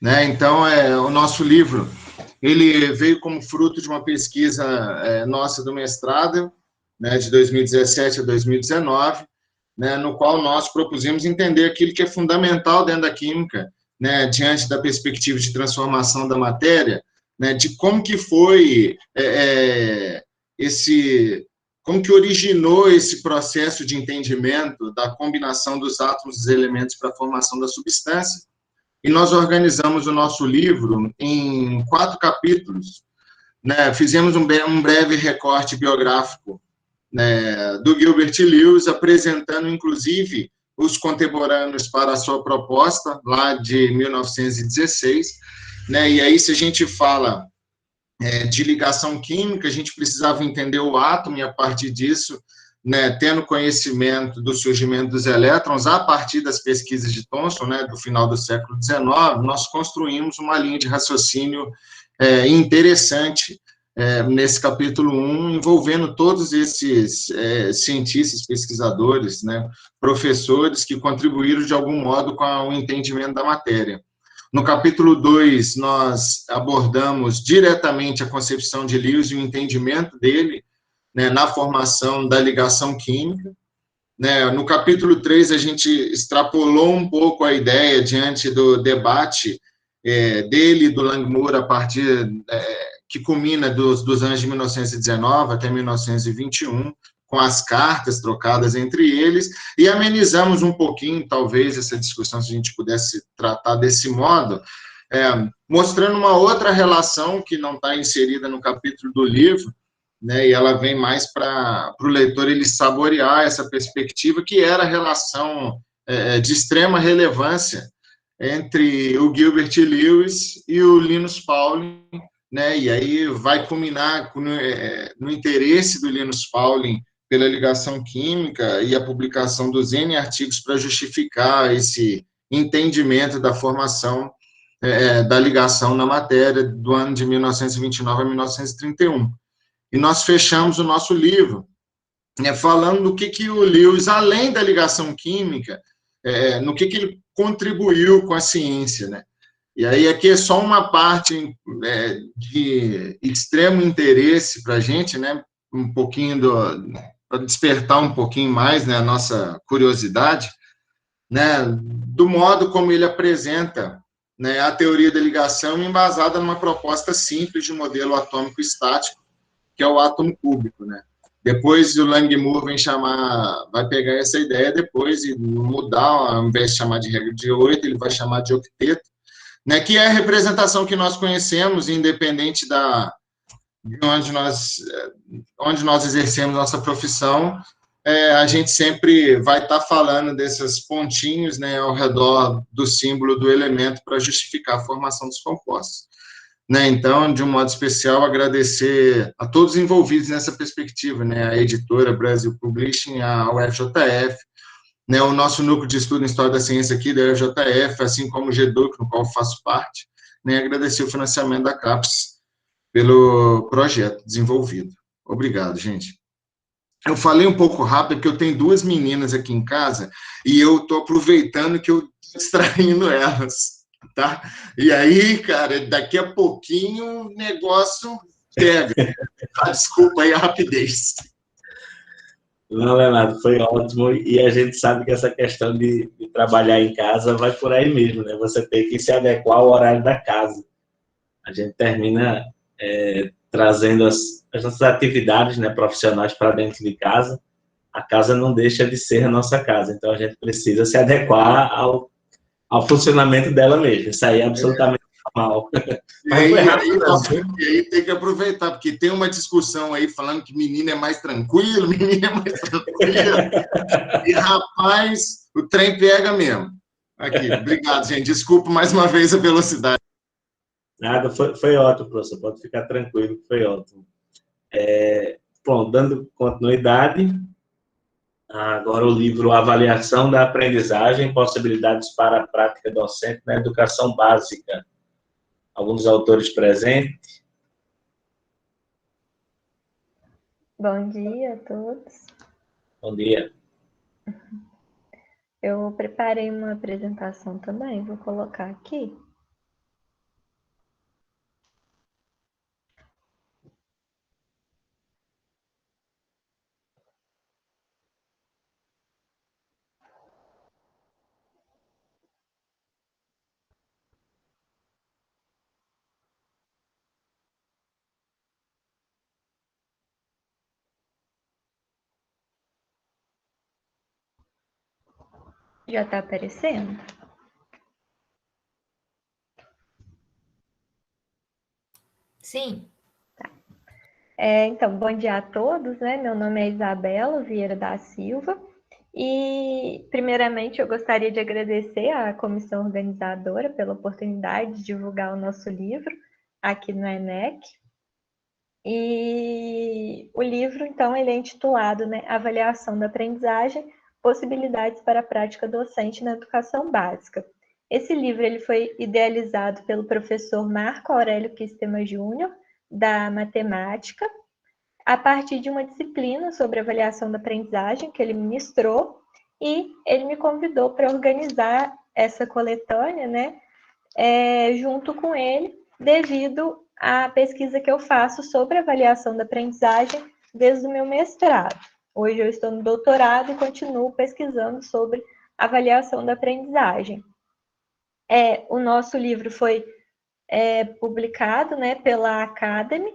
Né? Então, o nosso livro, ele veio como fruto de uma pesquisa nossa do mestrado, né, de 2017 a 2019, né, no qual nós propusemos entender aquilo que é fundamental dentro da química, né, diante da perspectiva de transformação da matéria, né, de como que foi como que originou esse processo de entendimento da combinação dos átomos e dos elementos para a formação da substância. E nós organizamos o nosso livro em 4 capítulos, né, fizemos um breve recorte biográfico, né, do Gilbert Lewis, apresentando, inclusive, os contemporâneos para a sua proposta, lá de 1916, né, e aí, se a gente fala de ligação química, a gente precisava entender o átomo, e a partir disso, né, tendo conhecimento do surgimento dos elétrons, a partir das pesquisas de Thomson, né, do final do século XIX, nós construímos uma linha de raciocínio interessante, nesse capítulo 1, envolvendo todos esses cientistas, pesquisadores, né, professores que contribuíram de algum modo com o entendimento da matéria. No capítulo 2, nós abordamos diretamente a concepção de Lewis e o entendimento dele, né, na formação da ligação química. Né, no capítulo 3, a gente extrapolou um pouco a ideia diante do debate dele e do Langmuir, a partir que culmina dos anos de 1919 até 1921, com as cartas trocadas entre eles, e amenizamos um pouquinho, talvez, essa discussão, se a gente pudesse tratar desse modo, mostrando uma outra relação que não está inserida no capítulo do livro, né, e ela vem mais para o leitor ele saborear essa perspectiva, que era a relação de extrema relevância entre o Gilbert Lewis e o Linus Pauling, né, e aí vai culminar no interesse do Linus Pauling pela ligação química e a publicação dos N artigos para justificar esse entendimento da formação da ligação na matéria do ano de 1929 a 1931. E nós fechamos o nosso livro, né, falando do que o Lewis, além da ligação química, no que ele contribuiu com a ciência, né? E aí aqui é só uma parte de extremo interesse para a gente, né? Um pouquinho para despertar um pouquinho mais, né, a nossa curiosidade, né? Do modo como ele apresenta, né, a teoria da ligação embasada numa proposta simples de modelo atômico estático, que é o átomo cúbico, né? Depois o Langmuir vai pegar essa ideia depois e mudar, ao invés de chamar de regra de 8, ele vai chamar de octeto, né, que é a representação que nós conhecemos, independente de onde nós exercemos nossa profissão, a gente sempre vai estar falando desses pontinhos, né, ao redor do símbolo do elemento para justificar a formação dos compostos. Né, então, de um modo especial, agradecer a todos os envolvidos nessa perspectiva, né, a editora Brasil Publishing, a UFJF, né, o nosso núcleo de estudo em História da Ciência aqui da UFJF, assim como o GEDUC, no qual eu faço parte, né, agradecer o financiamento da CAPES pelo projeto desenvolvido. Obrigado, gente. Eu falei um pouco rápido, porque eu tenho 2 meninas aqui em casa, e eu estou aproveitando que eu estou distraindo elas. Tá? E aí, cara, daqui a pouquinho o negócio pega. Desculpa aí a rapidez. Não, Leonardo, foi ótimo, e a gente sabe que essa questão de trabalhar em casa vai por aí mesmo, né? Você tem que se adequar ao horário da casa. A gente termina trazendo as nossas atividades, né, profissionais para dentro de casa. A casa não deixa de ser a nossa casa, então a gente precisa se adequar ao funcionamento dela mesmo. Isso aí é absolutamente mal. E Mas aí, foi rápido, não. e aí tem que aproveitar, porque tem uma discussão aí falando que menino é mais tranquilo, menino é mais tranquilo. E, rapaz, o trem pega mesmo. Aqui, obrigado, gente. Desculpa mais uma vez a velocidade. Nada, foi ótimo, professor. Pode ficar tranquilo, foi ótimo. Bom, dando continuidade, agora o livro Avaliação da Aprendizagem, Possibilidades para a Prática Docente na Educação Básica. Alguns autores presentes. Bom dia a todos. Bom dia. Eu preparei uma apresentação também, vou colocar aqui. Já está aparecendo? Sim. Tá. Então, bom dia a todos, né? Meu nome é Isabela Vieira da Silva e, primeiramente, eu gostaria de agradecer à comissão organizadora pela oportunidade de divulgar o nosso livro aqui no ENEC. E o livro, então, ele é intitulado, né, Avaliação da Aprendizagem, Possibilidades para a Prática Docente na Educação Básica. Esse livro ele foi idealizado pelo professor Marco Aurélio Quistema Júnior, da Matemática, a partir de uma disciplina sobre avaliação da aprendizagem que ele ministrou, e ele me convidou para organizar essa coletânea, né, junto com ele, devido à pesquisa que eu faço sobre avaliação da aprendizagem desde o meu mestrado. Hoje eu estou no doutorado e continuo pesquisando sobre avaliação da aprendizagem. O nosso livro foi publicado, né, pela Academy,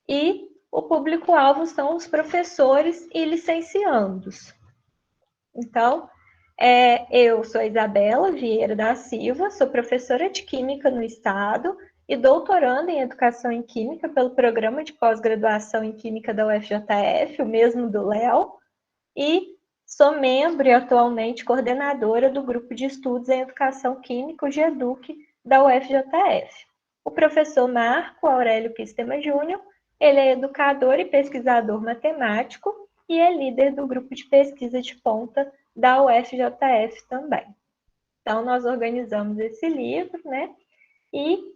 e o público-alvo são os professores e licenciandos. Então, eu sou a Isabela Vieira da Silva, sou professora de Química no Estado e doutoranda em Educação em Química pelo Programa de Pós-Graduação em Química da UFJF, o mesmo do Léo, e sou membro e atualmente coordenadora do Grupo de Estudos em Educação Química, o GEDUC, da UFJF. O professor Marco Aurélio Quistema Júnior, ele é educador e pesquisador matemático e é líder do Grupo de Pesquisa de Ponta da UFJF também. Então, nós organizamos esse livro, né? E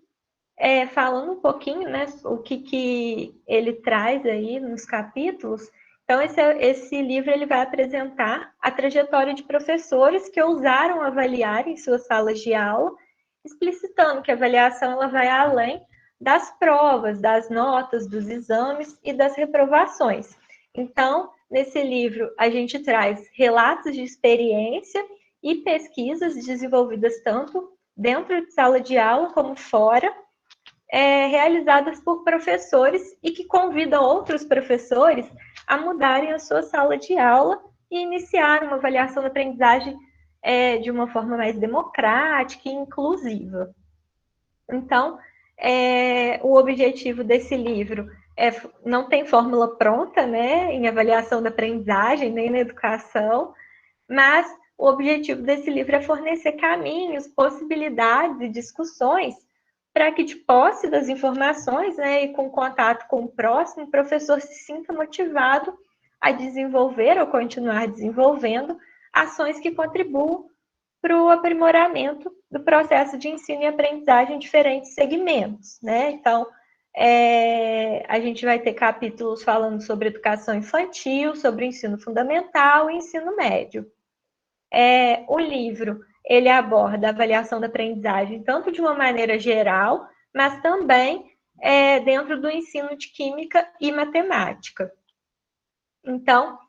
falando um pouquinho, né, o que ele traz aí nos capítulos. Então, esse livro ele vai apresentar a trajetória de professores que ousaram avaliar em suas salas de aula, explicitando que a avaliação ela vai além das provas, das notas, dos exames e das reprovações. Então, nesse livro, a gente traz relatos de experiência e pesquisas desenvolvidas tanto dentro de sala de aula como fora, realizadas por professores e que convidam outros professores a mudarem a sua sala de aula e iniciar uma avaliação da aprendizagem de uma forma mais democrática e inclusiva. Então, o objetivo desse livro não tem fórmula pronta, né, em avaliação da aprendizagem, nem na educação, mas o objetivo desse livro é fornecer caminhos, possibilidades e discussões para que, de posse das informações, né, e com contato com o próximo, o professor se sinta motivado a desenvolver ou continuar desenvolvendo ações que contribuam para o aprimoramento do processo de ensino e aprendizagem em diferentes segmentos, né? Então, a gente vai ter capítulos falando sobre educação infantil, sobre ensino fundamental e ensino médio. O livro, ele aborda a avaliação da aprendizagem tanto de uma maneira geral, mas também dentro do ensino de química e matemática. Então,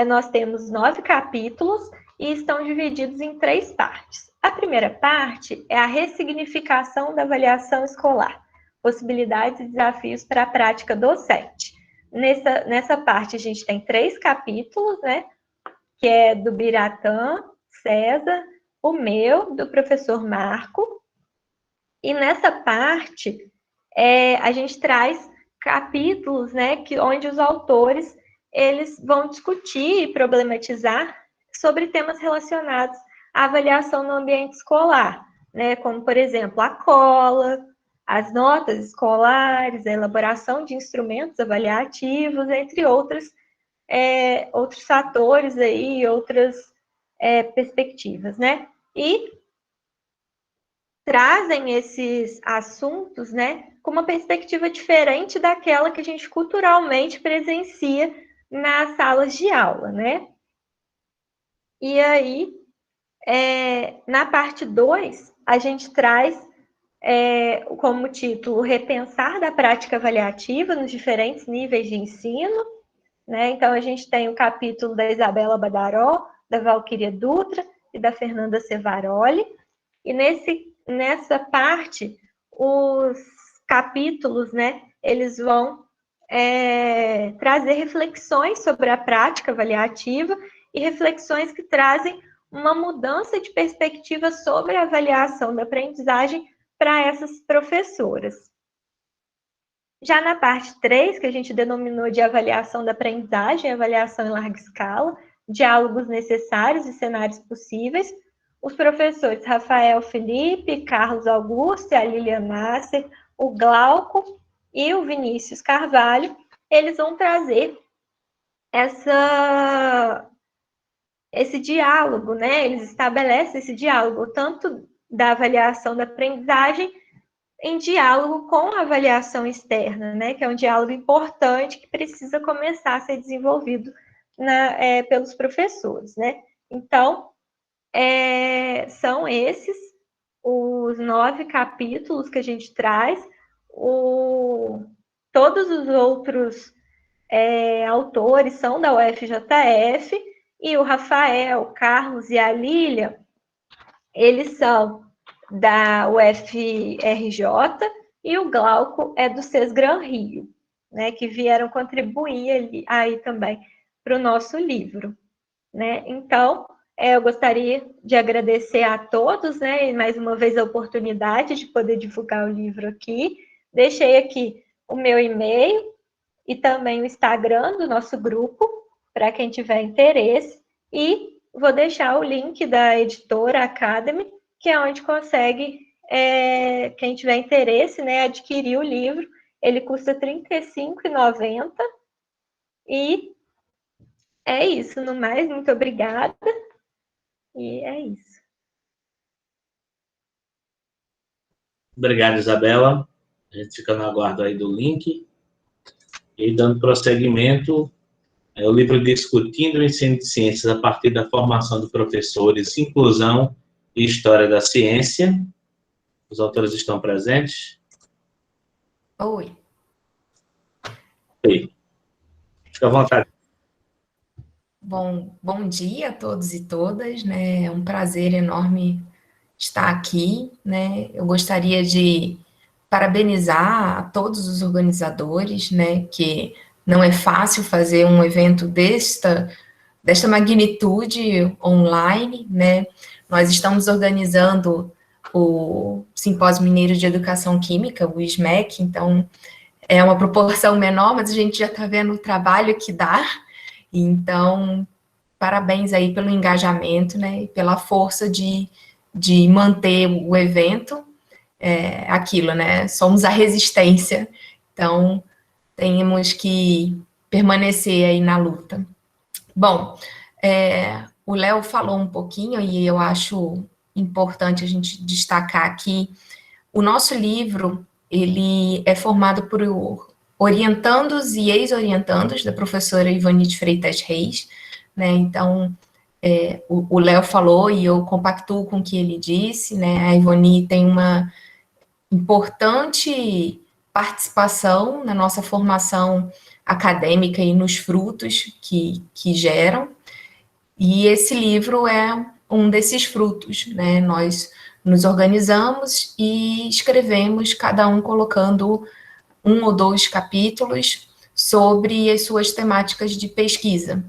nós temos 9 capítulos e estão divididos em 3 partes. A primeira parte é a ressignificação da avaliação escolar, possibilidades e desafios para a prática docente. Nessa parte, a gente tem 3 capítulos, né? Que é do Biratã, César, o meu, do professor Marco, E nessa parte, a gente traz capítulos, né, onde os autores eles vão discutir e problematizar sobre temas relacionados à avaliação no ambiente escolar, né, como, por exemplo, a cola, as notas escolares, a elaboração de instrumentos avaliativos, entre outros fatores aí, outras perspectivas, né? E trazem esses assuntos, né, com uma perspectiva diferente daquela que a gente culturalmente presencia nas salas de aula, né? E aí, na parte 2, a gente traz como título Repensar da prática avaliativa nos diferentes níveis de ensino, né? Então, a gente tem o capítulo da Isabela Badaró, da Valquíria Dutra e da Fernanda Cevaroli, e nessa parte, os capítulos, né, eles vão trazer reflexões sobre a prática avaliativa e reflexões que trazem uma mudança de perspectiva sobre a avaliação da aprendizagem para essas professoras. Já na parte 3, que a gente denominou de avaliação da aprendizagem, avaliação em larga escala, diálogos necessários e cenários possíveis, os professores Rafael Felipe, Carlos Augusto, a Lilian Nasser, o Glauco e o Vinícius Carvalho, eles vão trazer esse diálogo, né? Eles estabelecem esse diálogo, tanto da avaliação da aprendizagem, em diálogo com a avaliação externa, né? Que é um diálogo importante que precisa começar a ser desenvolvido pelos professores, né? Então, são esses os 9 capítulos que a gente traz. Todos os outros autores são da UFJF, e o Rafael, o Carlos e a Lilian, eles são da UFRJ, e o Glauco é do Sesgran Rio, né, que vieram contribuir aí também para o nosso livro, né? Então, eu gostaria de agradecer a todos, né, e mais uma vez a oportunidade de poder divulgar o livro aqui. Deixei aqui o meu e-mail e também o Instagram do nosso grupo, para quem tiver interesse, e vou deixar o link da editora Academy, que é onde consegue, quem tiver interesse, né, adquirir o livro. Ele custa R$ 35,90, e é isso. No mais, muito obrigada, e é isso. Obrigado, Isabela. A gente fica no aguardo aí do link. E dando prosseguimento, o livro Discutindo o Ensino de Ciências a partir da formação de professores, inclusão e história da ciência. Os autores estão presentes? Oi. Oi. Fica à vontade. Bom dia a todos e todas, né? É um prazer enorme estar aqui, né? Eu gostaria de parabenizar a todos os organizadores, né? Que não é fácil fazer um evento desta magnitude online, né? Nós estamos organizando o Simpósio Mineiro de Educação Química, o SMEC, então é uma proporção menor, mas a gente já está vendo o trabalho que dá. Então, parabéns aí pelo engajamento, né, e pela força de manter o evento, aquilo, né, somos a resistência, então temos que permanecer aí na luta. Bom, o Léo falou um pouquinho, e eu acho importante a gente destacar aqui, o nosso livro, ele é formado por orientandos e ex-orientandos da professora Ivone de Freitas Reis, né? Então, o Léo falou, e eu compactuo com o que ele disse, né? A Ivone tem uma importante participação na nossa formação acadêmica e nos frutos que geram, e esse livro é um desses frutos, né? Nós nos organizamos e escrevemos, cada um colocando 1 ou 2 capítulos sobre as suas temáticas de pesquisa.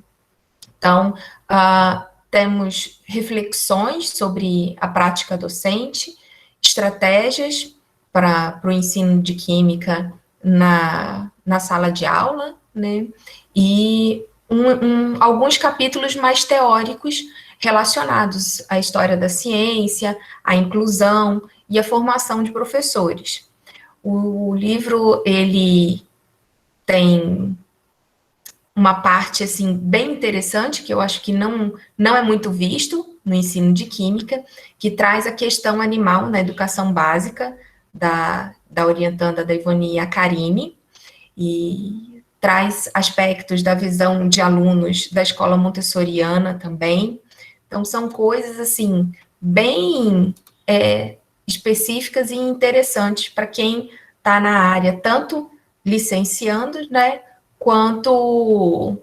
Então, temos reflexões sobre a prática docente, estratégias para o ensino de química na sala de aula, né? E alguns capítulos mais teóricos relacionados à história da ciência, à inclusão e à formação de professores. O livro, ele tem uma parte, assim, bem interessante, que eu acho que não é muito visto no ensino de química, que traz a questão animal na educação básica, da orientanda da Ivone, a Karine, e traz aspectos da visão de alunos da escola montessoriana também. Então, são coisas, assim, bem específicas e interessantes para quem está na área, tanto licenciando, né, quanto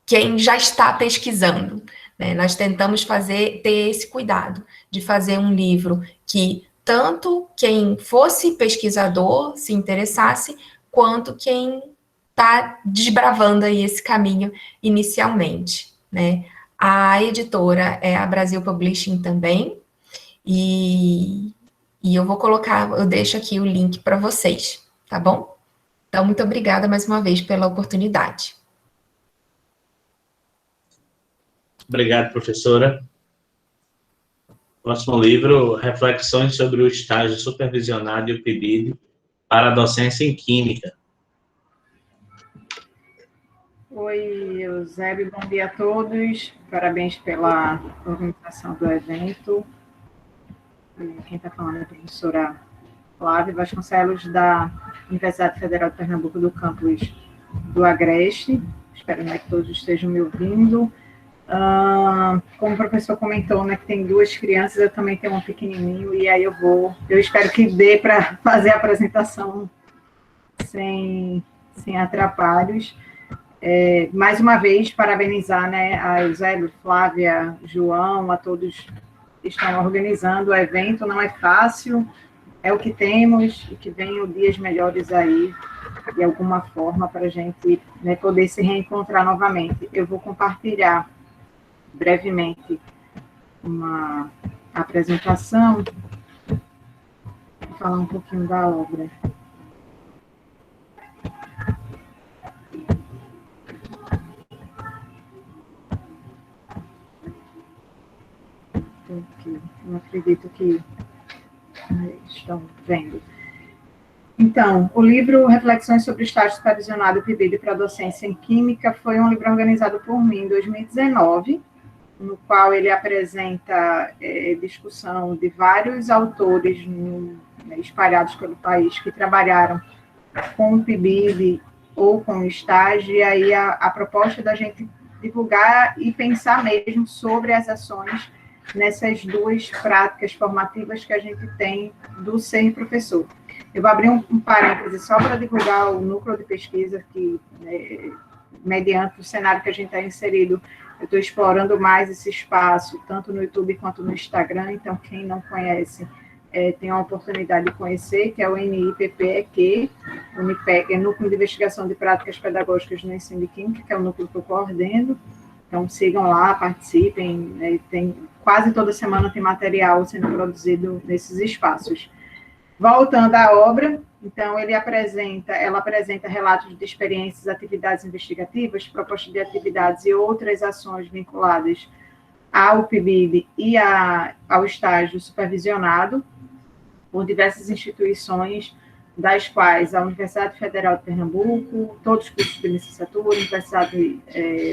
quem já está pesquisando, né? Nós tentamos ter esse cuidado de fazer um livro que tanto quem fosse pesquisador se interessasse, quanto quem está desbravando aí esse caminho inicialmente, né? A editora é a Brasil Publishing também, e eu deixo aqui o link para vocês, tá bom? Então, muito obrigada mais uma vez pela oportunidade. Obrigado, professora. Próximo livro, Reflexões sobre o estágio supervisionado e o PIBID para a docência em Química. Oi, Eusébio, bom dia a todos. Parabéns pela organização do evento. Quem está falando é a professora Flávia Vasconcelos, da Universidade Federal de Pernambuco, do campus do Agreste. Espero, né, que todos estejam me ouvindo. Como o professor comentou, né, que tem 2 crianças, eu também tenho um pequenininho, e aí eu espero que dê para fazer a apresentação sem atrapalhos. Mais uma vez, parabenizar, né, a Eusébio, Flávia, João, a todos que estão organizando o evento. Não é fácil, é o que temos, e que venham dias melhores aí, de alguma forma, para a gente, né, poder se reencontrar novamente. Eu vou compartilhar brevemente uma apresentação, falar um pouquinho da obra. Não acredito que estão vendo. Então, o livro Reflexões sobre o Estágio Supervisionado e PIBID para a Docência em Química foi um livro organizado por mim em 2019, no qual ele apresenta discussão de vários autores espalhados pelo país que trabalharam com o PIBID ou com o estágio, e aí a proposta da gente divulgar e pensar mesmo sobre as ações nessas 2 práticas formativas que a gente tem do ser professor. Eu vou abrir um parêntese só para divulgar o núcleo de pesquisa que, mediante o cenário que a gente está inserido, eu estou explorando mais esse espaço, tanto no YouTube quanto no Instagram. Então, quem não conhece, tem a oportunidade de conhecer, que é o NIPPEQ, o NIPEC é Núcleo de Investigação de Práticas Pedagógicas no Ensino de Química, que é o núcleo que eu coordeno. Então, sigam lá, participem, né? Quase toda semana tem material sendo produzido nesses espaços. Voltando à obra, então, ela apresenta relatos de experiências, atividades investigativas, propostas de atividades e outras ações vinculadas ao PIBID e ao estágio supervisionado por diversas instituições, das quais a Universidade Federal de Pernambuco, todos os cursos de licenciatura, Universidade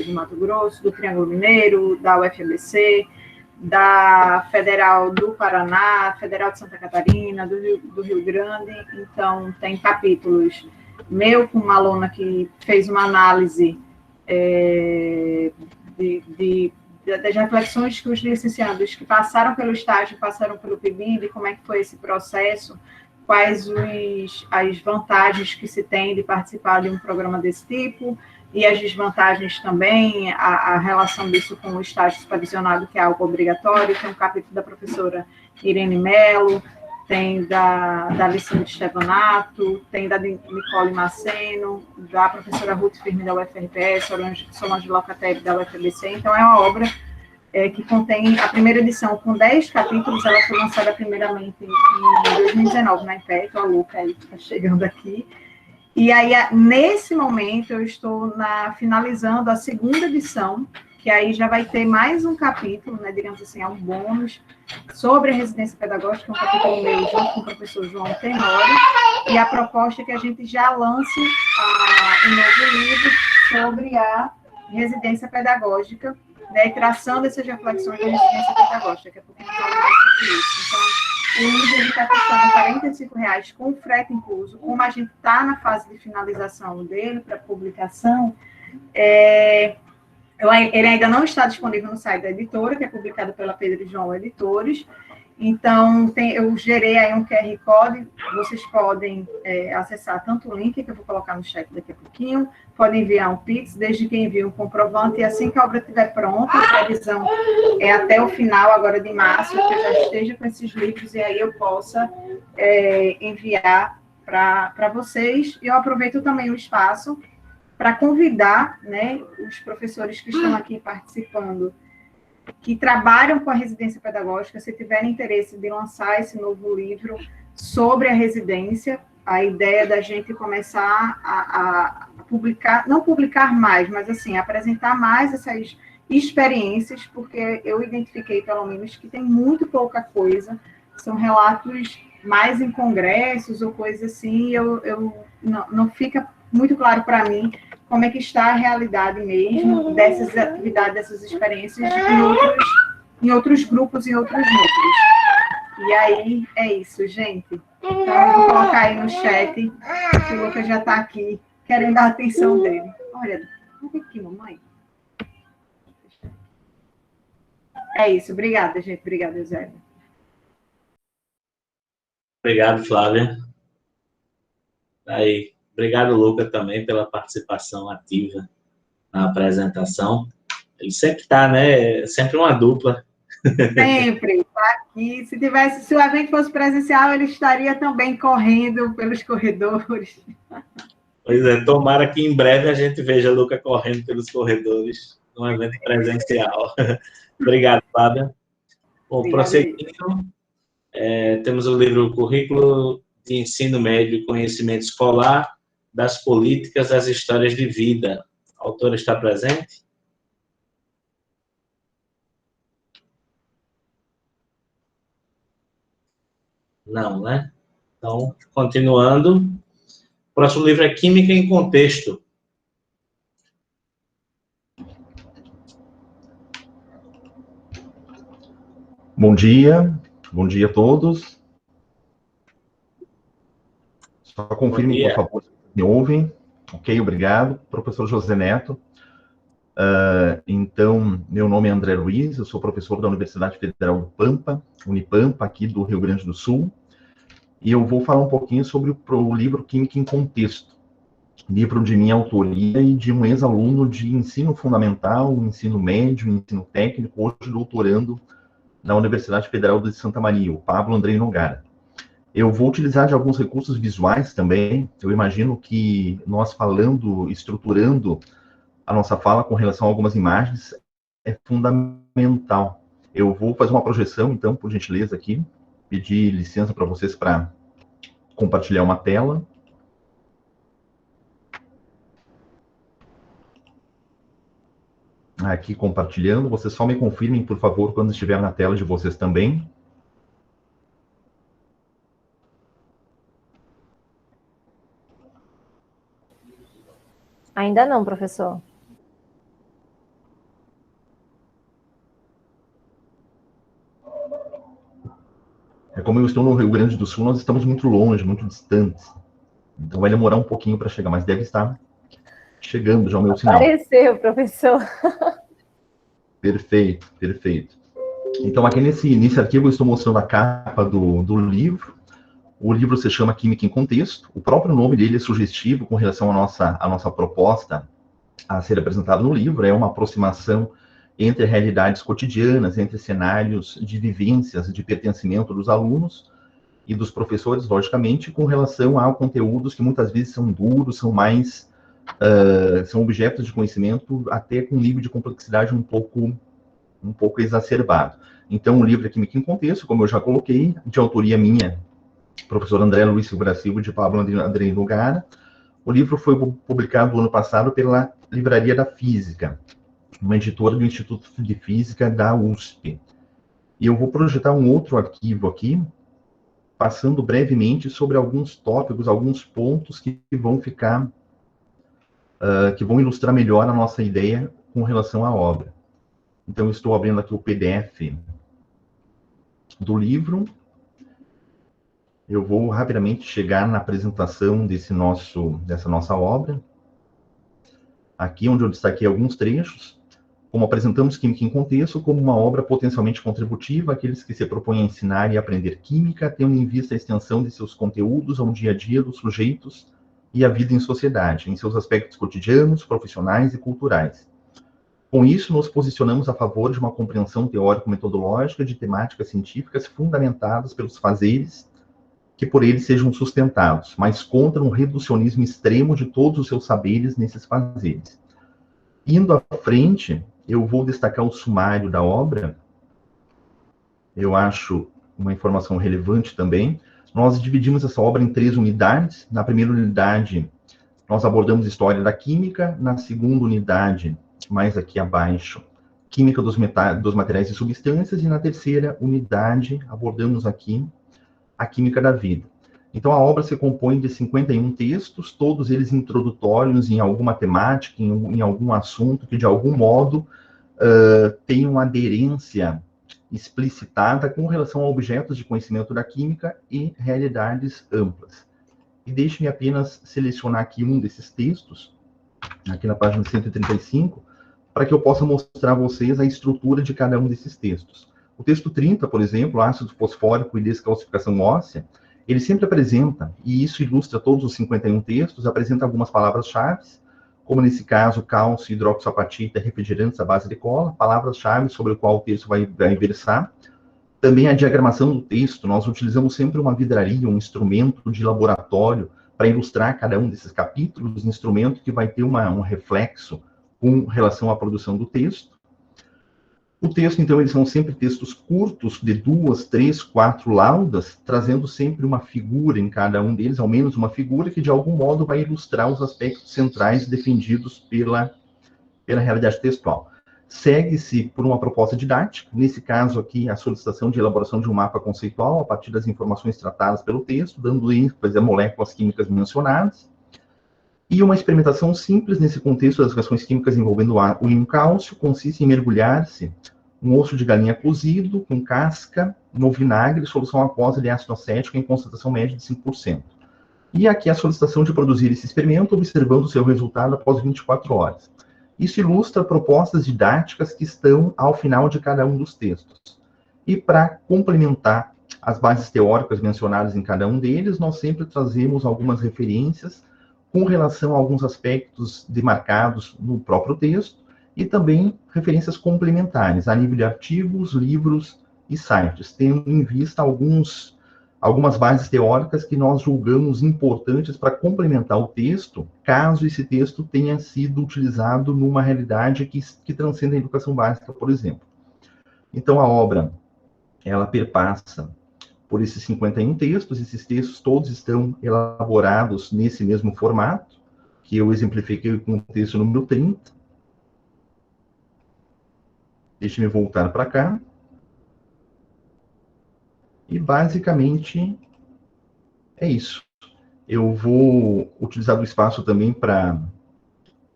do Mato Grosso, do Triângulo Mineiro, da UFABC, da Federal do Paraná, Federal de Santa Catarina, do Rio Grande. Então, tem capítulos meu com uma aluna que fez uma análise das reflexões que os licenciados que passaram pelo estágio, passaram pelo PIBID, como é que foi esse processo, quais as vantagens que se tem de participar de um programa desse tipo, e as desvantagens também, a relação disso com o estágio supervisionado, que é algo obrigatório. Tem um capítulo da professora Irene Mello, tem da Alessandra Estevanato, tem da Nicole Maceno, da professora Ruth Firme, da UFRPS, Solange Locatelli, da UFABC. Então, é uma obra que contém a primeira edição com 10 capítulos. Ela foi lançada primeiramente em 2019 na Império, a Luca aí está chegando aqui. E aí, nesse momento, eu estou finalizando a segunda edição, que aí já vai ter mais um capítulo, né, digamos assim, é um bônus, sobre a residência pedagógica, um capítulo meio junto com o professor João Tenório, e a proposta é que a gente já lance um novo livro sobre a residência pedagógica, né, traçando essas reflexões da residência pedagógica, que é porque a gente fala mais sobre isso. Então, o livro está custando R$45 com frete incluso. Como a gente está na fase de finalização dele para publicação, ele ainda não está disponível no site da editora, que é publicado pela Pedro e João Editores. Então, eu gerei aí um QR Code, vocês podem acessar tanto o link, que eu vou colocar no chat daqui a pouquinho, podem enviar um Pix, desde que envie um comprovante, e assim que a obra estiver pronta, a previsão é até o final agora de março, que eu já esteja com esses livros, e aí eu possa enviar para vocês. E eu aproveito também o espaço para convidar, né, os professores que estão aqui participando, que trabalham com a residência pedagógica, se tiverem interesse de lançar esse novo livro sobre a residência, a ideia da gente começar a publicar, não publicar mais, mas assim, apresentar mais essas experiências, porque eu identifiquei, pelo menos, que tem muito pouca coisa, são relatos mais em congressos ou coisas assim, não fica muito claro para mim como é que está a realidade mesmo dessas atividades, dessas experiências em outros grupos, em outros núcleos. E aí, é isso, gente. Então, eu vou colocar aí no chat, que o Lucas já está aqui, querendo a atenção dele. Olha, olha aqui, mamãe. É isso, obrigada, gente. Obrigada, Eusébio. Obrigado, Flávia. Aí, obrigado, Luca, também pela participação ativa na apresentação. Ele sempre está, né? Sempre uma dupla. Sempre, está aqui. Se o evento fosse presencial, ele estaria também correndo pelos corredores. Pois é, tomara que em breve a gente veja a Luca correndo pelos corredores num evento presencial. Obrigado, Flávia. Bom, prosseguindo, temos o livro Currículo de Ensino Médio e Conhecimento Escolar das Políticas das Histórias de Vida. A autora está presente? Não, né? Então, continuando. O próximo livro é Química em Contexto. Bom dia a todos. Só confirmem, por favor, se me ouvem. Ok, obrigado. Professor José Neto. Então, meu nome é André Luiz, eu sou professor da Universidade Federal do Pampa, Unipampa, aqui do Rio Grande do Sul, e eu vou falar um pouquinho sobre o livro Química em Contexto, livro de minha autoria e de um ex-aluno de ensino fundamental, ensino médio, ensino técnico, hoje doutorando na Universidade Federal de Santa Maria, o Pablo Andrei Nogara. Eu vou utilizar de alguns recursos visuais também. Eu imagino que nós estruturando a nossa fala com relação a algumas imagens é fundamental. Eu vou fazer uma projeção, então, por gentileza aqui, pedir licença para vocês para compartilhar uma tela. Aqui compartilhando, vocês só me confirmem, por favor, quando estiver na tela de vocês também. Ainda não, professor. Como eu estou no Rio Grande do Sul, nós estamos muito longe, muito distantes. Então vai demorar um pouquinho para chegar, mas deve estar chegando já o meu sinal. Apareceu, professor. Perfeito, perfeito. Então aqui nesse arquivo eu estou mostrando a capa do livro. O livro se chama Química em Contexto. O próprio nome dele é sugestivo com relação à nossa proposta a ser apresentada no livro. É uma aproximação entre realidades cotidianas, entre cenários de vivências, de pertencimento dos alunos e dos professores, logicamente, com relação a conteúdos que muitas vezes são duros, são mais, são objetos de conhecimento até com um nível de complexidade um pouco um pouco exacerbado. Então, o livro é Química em Contexto, como eu já coloquei, de autoria minha, professor André Luiz Silva Silva, de Pablo Andrei Nogara. O livro foi publicado no ano passado pela Livraria da Física, uma editora do Instituto de Física da USP. E eu vou projetar um outro arquivo aqui, passando brevemente sobre alguns tópicos, alguns pontos que vão ficar, que vão ilustrar melhor a nossa ideia com relação à obra. Então, eu estou abrindo aqui o PDF do livro. Eu vou rapidamente chegar na apresentação dessa nossa obra. Aqui, onde eu destaquei alguns trechos, como apresentamos Química em Contexto como uma obra potencialmente contributiva àqueles que se propõem a ensinar e aprender química, tendo em vista a extensão de seus conteúdos ao dia a dia dos sujeitos e à vida em sociedade, em seus aspectos cotidianos, profissionais e culturais. Com isso, nos posicionamos a favor de uma compreensão teórico-metodológica de temáticas científicas fundamentadas pelos fazeres que por eles sejam sustentados, mas contra um reducionismo extremo de todos os seus saberes nesses fazeres. Indo à frente, eu vou destacar o sumário da obra. Eu acho uma informação relevante também. Nós dividimos essa obra em 3 unidades. Na primeira unidade, nós abordamos história da química. Na segunda unidade, mais aqui abaixo, química dos materiais e substâncias. E na terceira unidade, abordamos aqui a química da vida. Então, a obra se compõe de 51 textos, todos eles introdutórios em alguma temática, em algum assunto que, de algum modo, tem uma aderência explicitada com relação a objetos de conhecimento da química e realidades amplas. E deixe-me apenas selecionar aqui um desses textos, aqui na página 135, para que eu possa mostrar a vocês a estrutura de cada um desses textos. O texto 30, por exemplo, ácido fosfórico e descalcificação óssea, ele sempre apresenta, e isso ilustra todos os 51 textos, apresenta algumas palavras-chave, como nesse caso, cálcio, hidroxoapatita, refrigerantes à base de cola, palavras-chave sobre o qual o texto vai versar. Também a diagramação do texto, nós utilizamos sempre uma vidraria, um instrumento de laboratório, para ilustrar cada um desses capítulos, instrumento que vai ter um reflexo com relação à produção do texto. O texto, então, eles são sempre textos curtos, de 2, 3, 4 laudas, trazendo sempre uma figura em cada um deles, ao menos uma figura que, de algum modo, vai ilustrar os aspectos centrais defendidos pela realidade textual. Segue-se por uma proposta didática, nesse caso aqui, a solicitação de elaboração de um mapa conceitual, a partir das informações tratadas pelo texto, dando ênfase a moléculas químicas mencionadas, e uma experimentação simples nesse contexto das reações químicas envolvendo o íon cálcio, consiste em mergulhar-se um osso de galinha cozido com casca no vinagre, solução aquosa de ácido acético em concentração média de 5%. E aqui a solicitação de produzir esse experimento, observando o seu resultado após 24 horas. Isso ilustra propostas didáticas que estão ao final de cada um dos textos. E para complementar as bases teóricas mencionadas em cada um deles, nós sempre trazemos algumas referências com relação a alguns aspectos demarcados no próprio texto, e também referências complementares, a nível de artigos, livros e sites, tendo em vista algumas bases teóricas que nós julgamos importantes para complementar o texto, caso esse texto tenha sido utilizado numa realidade que transcende a educação básica, por exemplo. Então, a obra, ela perpassa por esses 51 textos, esses textos todos estão elaborados nesse mesmo formato, que eu exemplifiquei com o texto número 30. Deixe-me voltar para cá. E, basicamente, é isso. Eu vou utilizar o espaço também para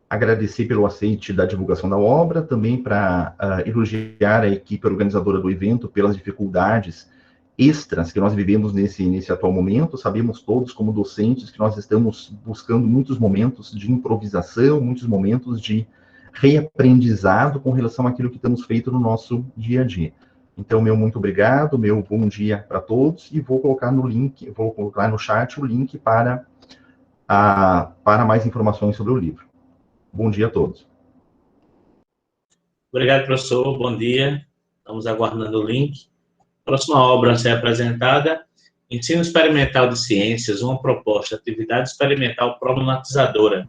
agradecer pelo aceite da divulgação da obra, também para elogiar a equipe organizadora do evento pelas dificuldades extras que nós vivemos nesse atual momento. Sabemos todos, como docentes, que nós estamos buscando muitos momentos de improvisação, muitos momentos de reaprendizado com relação àquilo que temos feito no nosso dia a dia. Então, meu muito obrigado, meu bom dia para todos, e vou colocar no chat o link para mais informações sobre o livro. Bom dia a todos. Obrigado, professor. Bom dia. Estamos aguardando o link. Próxima obra a ser apresentada, Ensino Experimental de Ciências, uma proposta, atividade experimental problematizadora.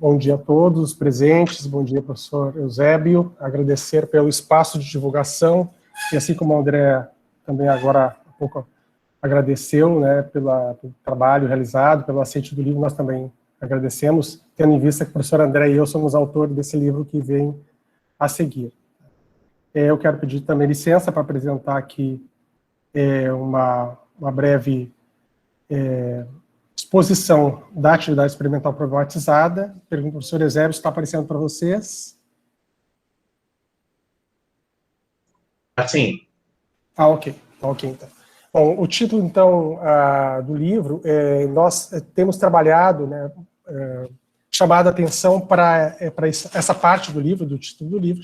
bom dia a todos os presentes, bom dia, professor Eusébio, agradecer pelo espaço de divulgação, e assim como o André também agora há pouco agradeceu, né, pelo trabalho realizado, pelo aceite do livro, nós também agradecemos, tendo em vista que o professor André e eu somos autores desse livro que vem a seguir. Eu quero pedir também licença para apresentar aqui uma breve exposição da atividade experimental problematizada. Pergunto ao professor Eusébio se está aparecendo para vocês. Assim. Ok, então. Bom, o título, então, do livro, nós temos trabalhado, né, chamado a atenção para essa parte do livro, do título do livro,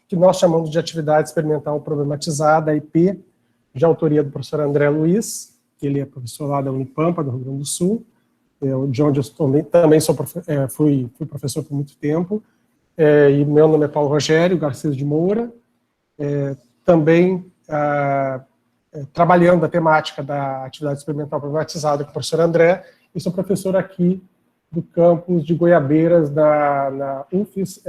que nós chamamos de Atividade Experimental Problematizada, IP, de autoria do professor André Luiz, que ele é professor lá da Unipampa, do Rio Grande do Sul, de onde eu também fui professor por muito tempo, e meu nome é Paulo Rogério Garcês de Moura, também trabalhando a temática da atividade experimental problematizada com o professor André, e sou professor aqui do campus de Goiabeiras, na UFES,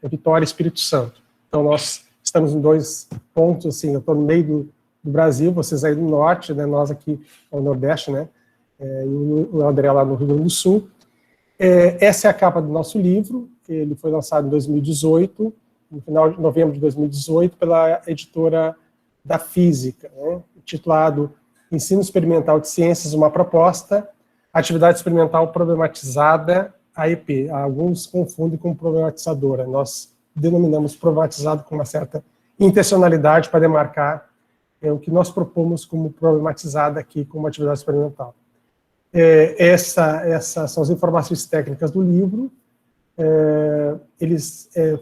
Vitória, Espírito Santo. Então, nós estamos em 2 pontos, assim, eu estou no meio do Brasil, vocês aí no norte, né, nós aqui no Nordeste, né, e o André lá no Rio Grande do Sul. Essa é a capa do nosso livro, ele foi lançado em 2018, no final de novembro de 2018, pela editora da Física, né, titulado Ensino Experimental de Ciências, uma proposta, atividade experimental problematizada, AEP. Alguns confundem com problematizadora, nós denominamos problematizado com uma certa intencionalidade para demarcar o que nós propomos como problematizada aqui como atividade experimental. Essas são as informações técnicas do livro.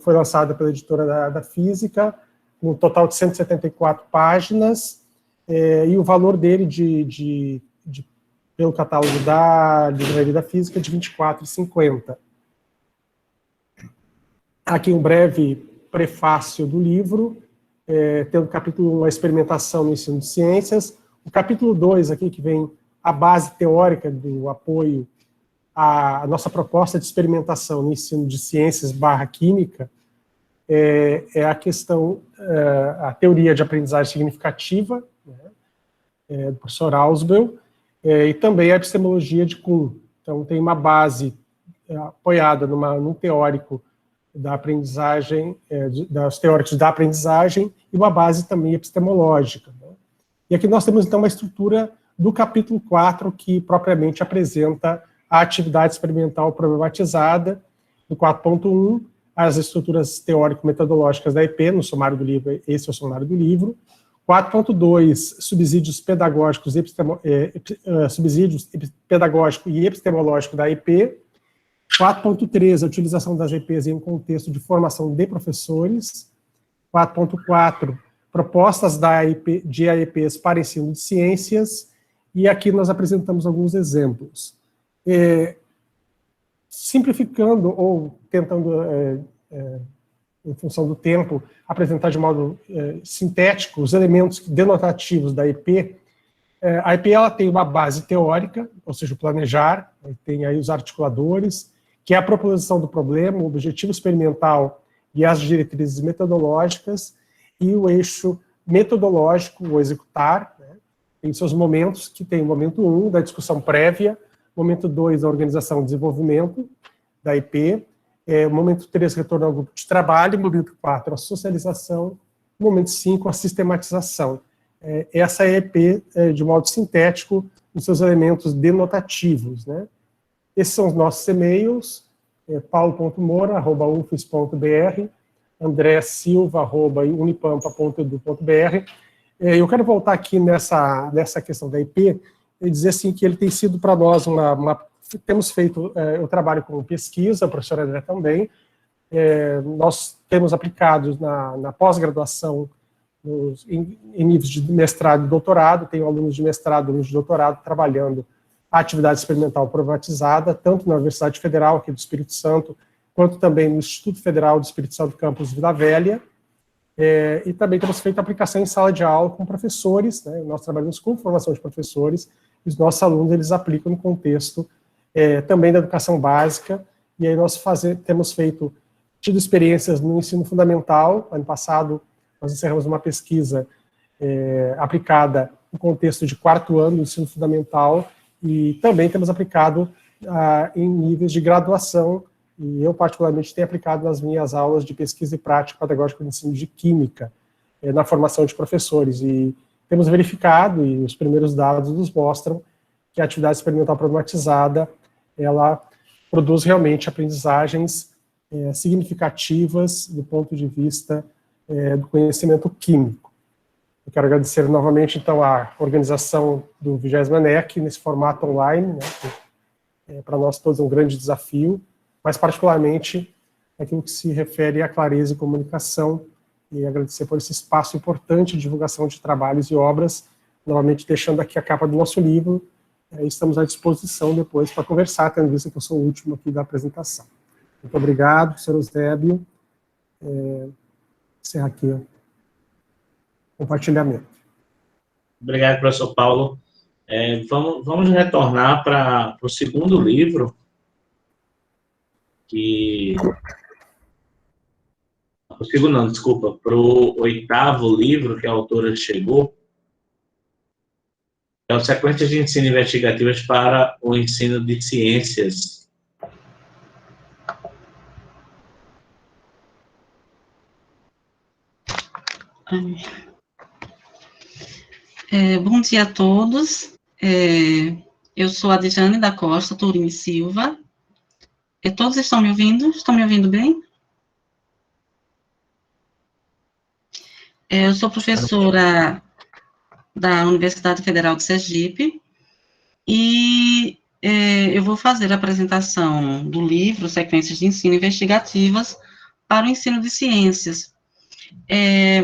Foi lançado pela editora da Física, um total de 174 páginas, e o valor dele pelo catálogo da Livraria da Física é de R$ 24,50. Aqui um breve prefácio do livro, tem o capítulo 1, a experimentação no ensino de ciências, o capítulo 2 aqui, que vem a base teórica do apoio à nossa proposta de experimentação no ensino de ciências / química, é a questão, a teoria de aprendizagem significativa, né, do professor Ausubel, e também a epistemologia de Kuhn. Então, tem uma base apoiada num teórico da aprendizagem, dos teóricos da aprendizagem, e uma base também epistemológica, né? E aqui nós temos, então, uma estrutura do capítulo 4, que propriamente apresenta a atividade experimental problematizada, no 4.1, as estruturas teórico-metodológicas da IP, no sumário do livro, esse é o sumário do livro. 4.2, subsídios pedagógicos pedagógico e epistemológico da IP. 4.3, a utilização das IPs em um contexto de formação de professores. 4.4, propostas de AEPs para ensino de ciências. E aqui nós apresentamos alguns exemplos. Simplificando ou tentando, em função do tempo, apresentar de modo sintético os elementos denotativos da IP. A IP ela tem uma base teórica, ou seja, o planejar, tem aí os articuladores, que é a proposição do problema, o objetivo experimental e as diretrizes metodológicas, e o eixo metodológico, o executar, né, tem seus momentos, que tem o momento 1 da discussão prévia, momento 2 da organização e desenvolvimento da IP, momento 3, retorno ao grupo de trabalho, momento 4, a socialização, momento 5, a sistematização. Essa é a EP, de modo sintético, os seus elementos denotativos, né? Esses são os nossos e-mails, paulo.moura@ufes.br, andresilva@unipampa.edu.br. Eu quero voltar aqui nessa questão da IP e dizer assim que ele tem sido para nós temos feito, eu trabalho com pesquisa, o professor André também, nós temos aplicado na pós-graduação em níveis de mestrado e doutorado, tenho alunos de mestrado e alunos de doutorado trabalhando a atividade experimental problematizada, tanto na Universidade Federal aqui do Espírito Santo, quanto também no Instituto Federal do Espírito Santo, campus Vila Velha, e também temos feito aplicação em sala de aula com professores, né, nós trabalhamos com formação de professores, e os nossos alunos eles aplicam no contexto também da educação básica, e aí nós temos tido experiências no ensino fundamental. Ano passado, nós encerramos uma pesquisa aplicada no contexto de 4º ano do ensino fundamental, e também temos aplicado em níveis de graduação, e eu particularmente tenho aplicado nas minhas aulas de pesquisa e prática pedagógica do ensino de Química, na formação de professores, e temos verificado, e os primeiros dados nos mostram, que a atividade experimental problematizada, ela produz realmente aprendizagens significativas do ponto de vista do conhecimento químico. Eu quero agradecer novamente, então, a organização do 20º ENEC nesse formato online, né, que para nós todos é um grande desafio, mas particularmente aquilo que se refere à clareza e comunicação, e agradecer por esse espaço importante de divulgação de trabalhos e obras, novamente deixando aqui a capa do nosso livro. Estamos à disposição depois para conversar, tendo visto que eu sou o último aqui da apresentação. Muito obrigado, professor Eusébio. Encerrar aqui o compartilhamento. Obrigado, professor Paulo. Vamos retornar para o segundo livro, para o 8º livro que a autora chegou, é o Sequências de Ensino Investigativas para o Ensino de Ciências. Bom dia a todos. Eu sou a Dejane da Costa Turini Silva. Todos estão me ouvindo? Estão me ouvindo bem? Eu sou professora da Universidade Federal de Sergipe e eu vou fazer a apresentação do livro Sequências de Ensino Investigativas para o Ensino de Ciências.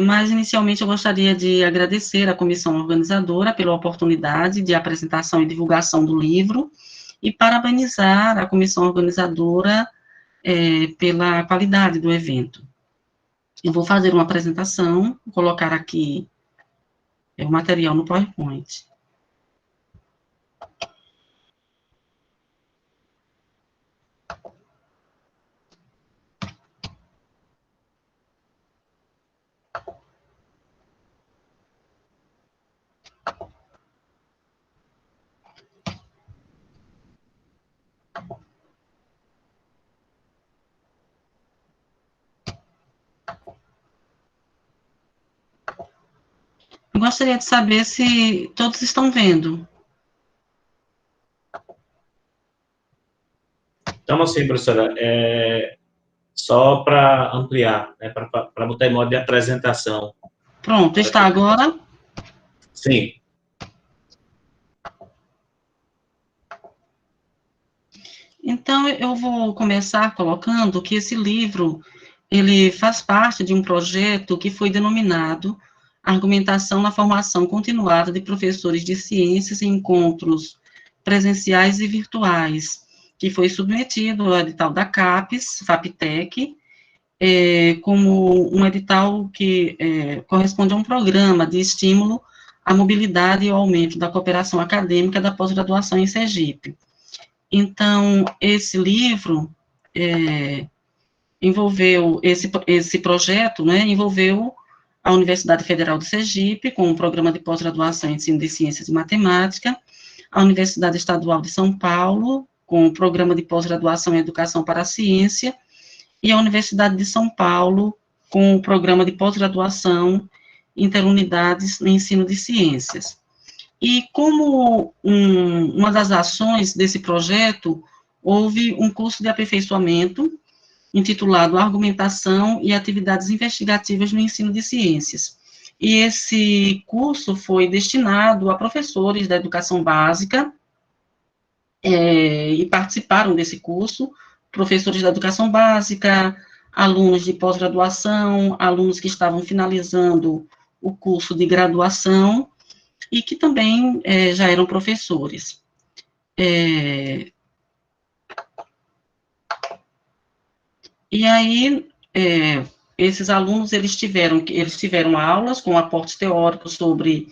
Mas, inicialmente, eu gostaria de agradecer à comissão organizadora pela oportunidade de apresentação e divulgação do livro e parabenizar a comissão organizadora pela qualidade do evento. Eu vou fazer uma apresentação, vou colocar aqui o material no PowerPoint. Eu gostaria de saber se todos estão vendo. Então, assim, professora, só para ampliar, né, para botar em modo de apresentação. Pronto, está agora? Sim. Então, eu vou começar colocando que esse livro, ele faz parte de um projeto que foi denominado Argumentação na Formação Continuada de Professores de Ciências em Encontros Presenciais e Virtuais, que foi submetido ao edital da CAPES, FAPTEC, como um edital que corresponde a um programa de estímulo à mobilidade e ao aumento da cooperação acadêmica da pós-graduação em Sergipe. Então, esse livro envolveu, esse projeto, né, envolveu a Universidade Federal de Sergipe, com o programa de pós-graduação em ensino de ciências e matemática, a Universidade Estadual de São Paulo, com o programa de pós-graduação em educação para a ciência, e a Universidade de São Paulo, com o programa de pós-graduação interunidades no ensino de ciências. E como uma das ações desse projeto, houve um curso de aperfeiçoamento intitulado Argumentação e Atividades Investigativas no Ensino de Ciências. E esse curso foi destinado a professores da educação básica, e participaram desse curso, professores da educação básica, alunos de pós-graduação, alunos que estavam finalizando o curso de graduação, e que também já eram professores. E aí, esses alunos, eles tiveram aulas com aportes teóricos sobre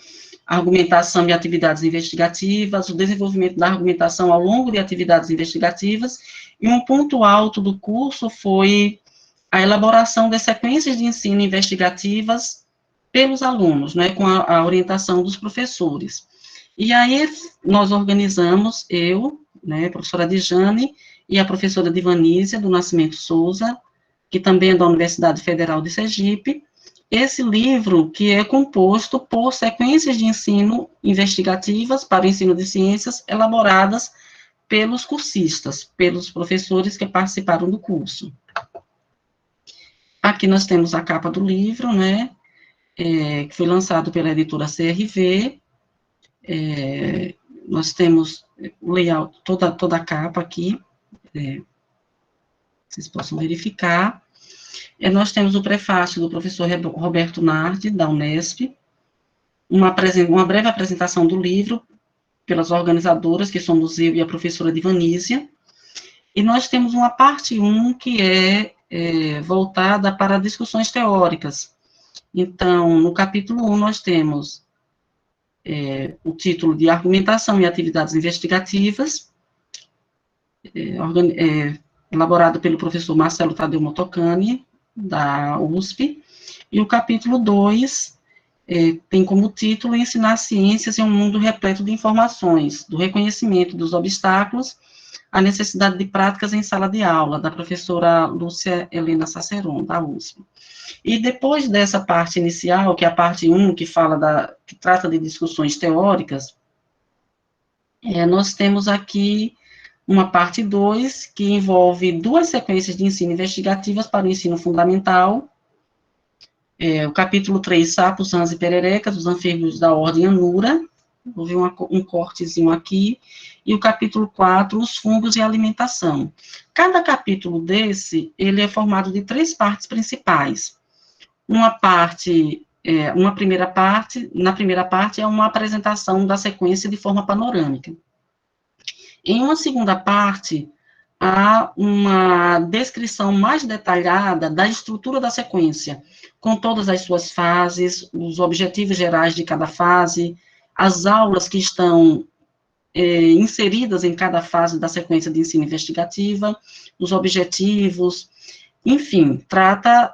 argumentação e atividades investigativas, o desenvolvimento da argumentação ao longo de atividades investigativas, e um ponto alto do curso foi a elaboração de sequências de ensino investigativas pelos alunos, né, com a orientação dos professores. E aí nós organizamos, eu, né, a professora Dijane, e a professora Divanísia, do Nascimento Souza, que também é da Universidade Federal de Sergipe, esse livro que é composto por sequências de ensino investigativas para o ensino de ciências elaboradas pelos cursistas, pelos professores que participaram do curso. Aqui nós temos a capa do livro, né, que foi lançado pela editora CRV. Nós temos o layout, toda a capa aqui, vocês possam verificar. Nós temos o prefácio do professor Roberto Nardi, da Unesp, uma breve apresentação do livro pelas organizadoras, que somos eu e a professora Divanísia, e nós temos uma parte 1 que é voltada para discussões teóricas. Então, no capítulo 1, nós temos o título de Argumentação e Atividades Investigativas, elaborado pelo professor Marcelo Tadeu Motocani, da USP, e o capítulo 2 tem como título Ensinar Ciências em um Mundo Repleto de Informações, do reconhecimento dos obstáculos à necessidade de práticas em sala de aula, da professora Lúcia Helena Saceron, da USP. E depois dessa parte inicial, que é a parte 1, que trata de discussões teóricas, nós temos aqui uma parte 2, que envolve 2 sequências de ensino investigativas para o ensino fundamental, o capítulo 3, Sapos, Rãs e Pererecas, os anfíbios da ordem Anura, vou ver um cortezinho aqui, e o capítulo 4, os fungos e alimentação. Cada capítulo desse, ele é formado de 3 partes principais. Na primeira parte é uma apresentação da sequência de forma panorâmica. Em uma segunda parte, há uma descrição mais detalhada da estrutura da sequência, com todas as suas fases, os objetivos gerais de cada fase, as aulas que estão inseridas em cada fase da sequência de ensino investigativa, os objetivos, enfim, trata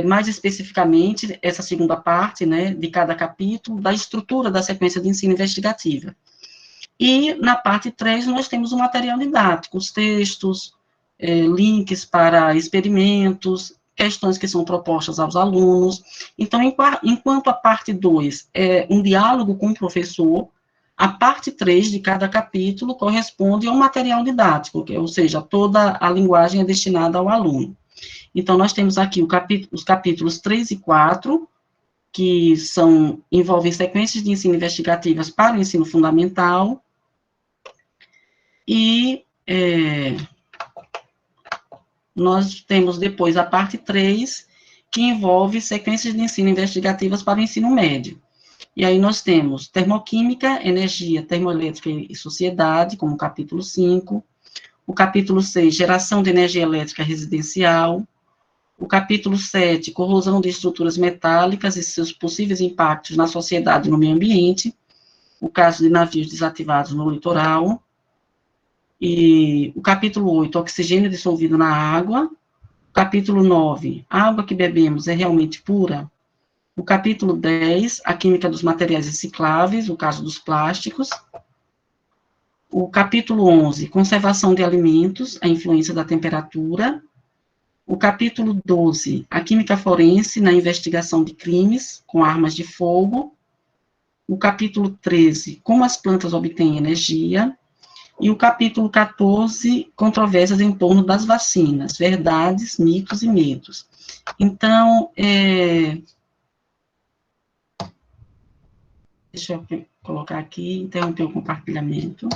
mais especificamente essa segunda parte, né, de cada capítulo, da estrutura da sequência de ensino investigativa. E, na parte 3, nós temos o material didático, os textos, links para experimentos, questões que são propostas aos alunos. Então, enquanto a parte 2 é um diálogo com o professor, a parte 3 de cada capítulo corresponde ao material didático, ou seja, toda a linguagem é destinada ao aluno. Então, nós temos aqui os capítulos 3 e 4, que envolvem sequências de ensino investigativas para o ensino fundamental, e nós temos depois a parte 3, que envolve sequências de ensino investigativas para o ensino médio. E aí nós temos termoquímica, energia, termoelétrica e sociedade, como capítulo 5, o capítulo 6, geração de energia elétrica residencial, o capítulo 7, corrosão de estruturas metálicas e seus possíveis impactos na sociedade e no meio ambiente, o caso de navios desativados no litoral, e o capítulo 8, oxigênio dissolvido na água, o capítulo 9, a água que bebemos é realmente pura, o capítulo 10, a química dos materiais recicláveis, o caso dos plásticos, o capítulo 11, conservação de alimentos, a influência da temperatura, o capítulo 12, a química forense na investigação de crimes com armas de fogo, o capítulo 13, como as plantas obtêm energia, e o capítulo 14, controvérsias em torno das vacinas, verdades, mitos e medos. Então, deixa eu colocar aqui, interromper o compartilhamento.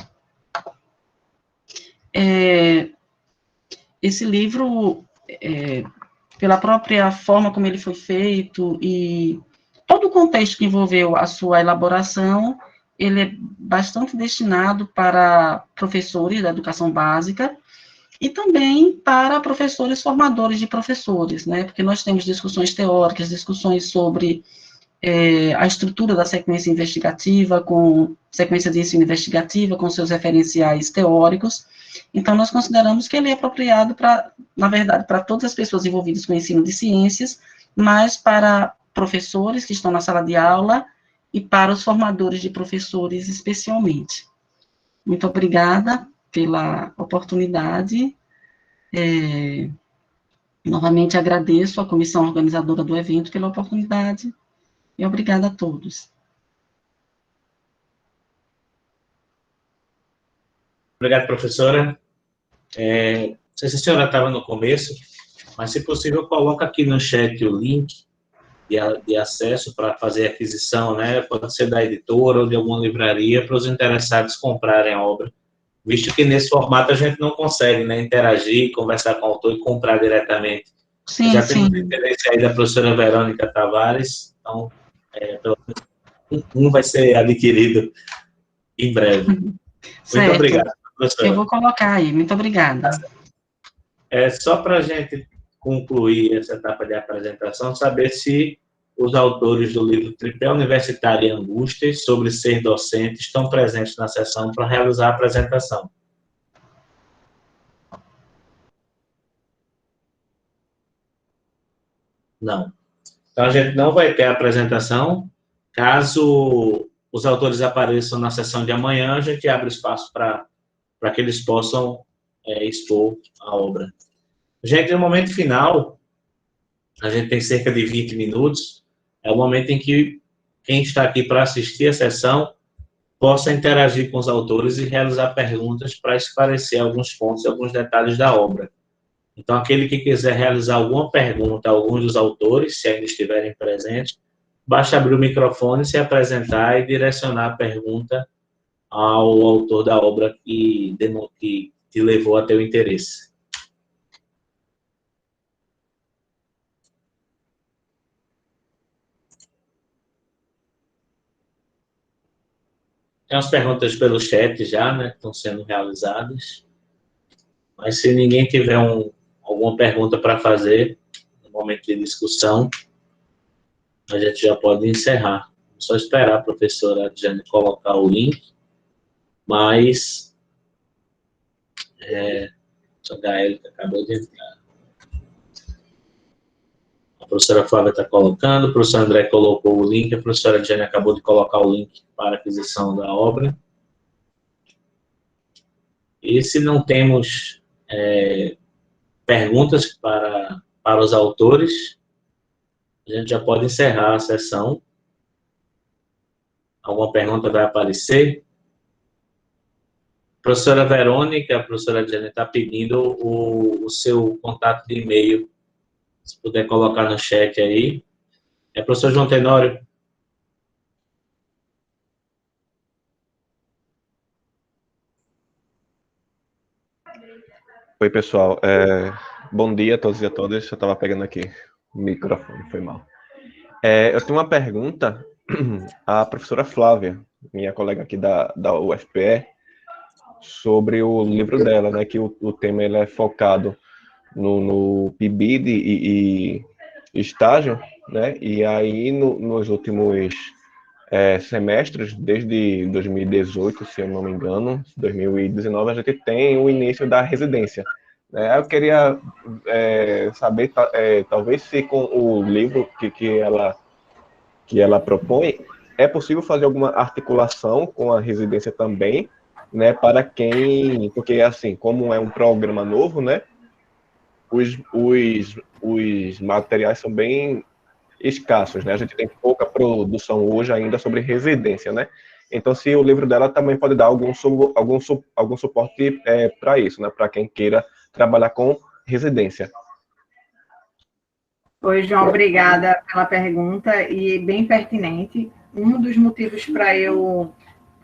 Esse livro, pela própria forma como ele foi feito e todo o contexto que envolveu a sua elaboração, ele é bastante destinado para professores da educação básica e também para professores formadores de professores, né, porque nós temos discussões teóricas, discussões sobre a estrutura da sequência investigativa, com sequência de ensino investigativa, com seus referenciais teóricos. Então, nós consideramos que ele é apropriado para, na verdade, para todas as pessoas envolvidas com o ensino de ciências, mas para professores que estão na sala de aula e para os formadores de professores especialmente. Muito obrigada pela oportunidade. Novamente agradeço à comissão organizadora do evento pela oportunidade e obrigada a todos. Obrigado, professora. Não sei se a senhora estava no começo, mas, se possível, coloca aqui no chat o link de acesso para fazer a aquisição, né? Pode ser da editora ou de alguma livraria, para os interessados comprarem a obra, visto que nesse formato a gente não consegue, né, interagir, conversar com o autor e comprar diretamente. Sim, já sim. temos interesse aí da professora Verônica Tavares, então, pelo menos um vai ser adquirido em breve. Muito obrigado, professora. Eu vou colocar aí, muito obrigada. Só para a gente concluir essa etapa de apresentação, saber se os autores do livro Tripé Universitário e Angústias sobre ser docente estão presentes na sessão para realizar a apresentação. Não. Então, a gente não vai ter a apresentação. Caso os autores apareçam na sessão de amanhã, a gente abre espaço para que eles possam expor a obra. Gente, no momento final, a gente tem cerca de 20 minutos, é o momento em que quem está aqui para assistir a sessão possa interagir com os autores e realizar perguntas para esclarecer alguns pontos e alguns detalhes da obra. Então, aquele que quiser realizar alguma pergunta a algum dos autores, se ainda estiverem presentes, basta abrir o microfone, se apresentar e direcionar a pergunta ao autor da obra que te levou a teu interesse. Tem umas perguntas pelo chat já, né, que estão sendo realizadas. Mas se ninguém tiver alguma pergunta para fazer no momento de discussão, a gente já pode encerrar. É só esperar a professora Jane colocar o link, mas a Gael que acabou de entrar. A professora Flávia está colocando, o professor André colocou o link, a professora Jane acabou de colocar o link para a aquisição da obra. E se não temos perguntas para os autores, a gente já pode encerrar a sessão. Alguma pergunta vai aparecer? A professora Verônica, a professora Diana está pedindo o seu contato de e-mail. Se puder colocar no chat aí. Professor João Tenório. Oi, pessoal. Bom dia a todos e a todas. Eu estava pegando aqui o microfone, foi mal. Eu tenho uma pergunta à professora Flávia, minha colega aqui da UFPE, sobre o livro dela, né, que o tema ele é focado no PIBID e estágio, né, e aí nos últimos semestres, desde 2018, se eu não me engano, 2019, a gente tem o início da residência. Eu queria saber, talvez se com o livro que ela propõe, é possível fazer alguma articulação com a residência também, né, para quem, porque assim, como é um programa novo, né, os materiais são bem escassos, né, a gente tem pouca produção hoje ainda sobre residência, né, então se o livro dela também pode dar algum suporte para isso, né, para quem queira trabalhar com residência. Oi, João, obrigada pela pergunta e bem pertinente. Um dos motivos para eu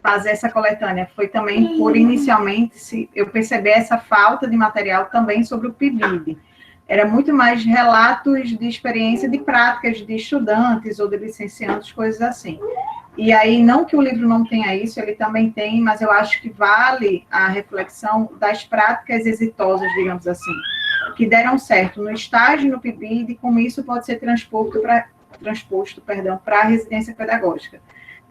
fazer essa coletânea foi também por, inicialmente, eu perceber essa falta de material também sobre o PIBID. Era muito mais relatos de experiência de práticas de estudantes ou de licenciandos, coisas assim. E aí, não que o livro não tenha isso, ele também tem, mas eu acho que vale a reflexão das práticas exitosas, digamos assim, que deram certo no estágio, no PIBID, e como isso pode ser transposto transposto, perdão, para a residência pedagógica.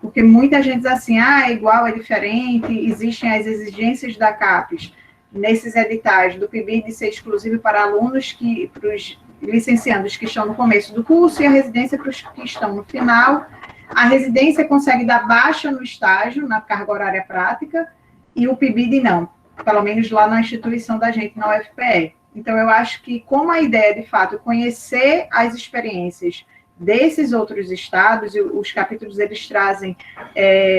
Porque muita gente diz assim, é igual, é diferente, existem as exigências da CAPES nesses editais do PIBID de ser exclusivo para alunos para os licenciandos que estão no começo do curso e a residência para os que estão no final. A residência consegue dar baixa no estágio, na carga horária prática, e o PIBID não, pelo menos lá na instituição da gente, na UFPE. Então, eu acho que, como a ideia, de fato, conhecer as experiências desses outros estados, e os capítulos, eles trazem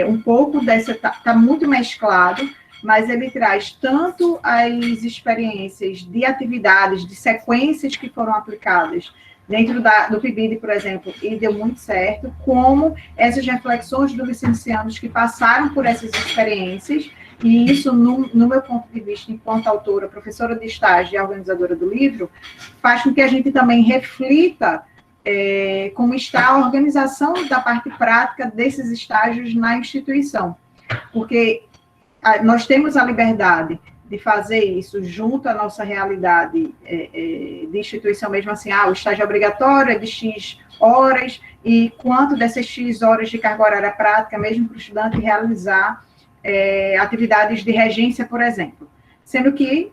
um pouco dessa, está muito mesclado, mas ele traz tanto as experiências de atividades, de sequências que foram aplicadas dentro do PIBID, por exemplo, e deu muito certo, como essas reflexões dos licenciados que passaram por essas experiências, e isso, no meu ponto de vista, enquanto autora, professora de estágio e organizadora do livro, faz com que a gente também reflita como está a organização da parte prática desses estágios na instituição. Porque nós temos a liberdade de fazer isso junto à nossa realidade de instituição mesmo, assim, o estágio é obrigatório, é de X horas, e quanto dessas X horas de carga horária prática, mesmo para o estudante realizar atividades de regência, por exemplo. Sendo que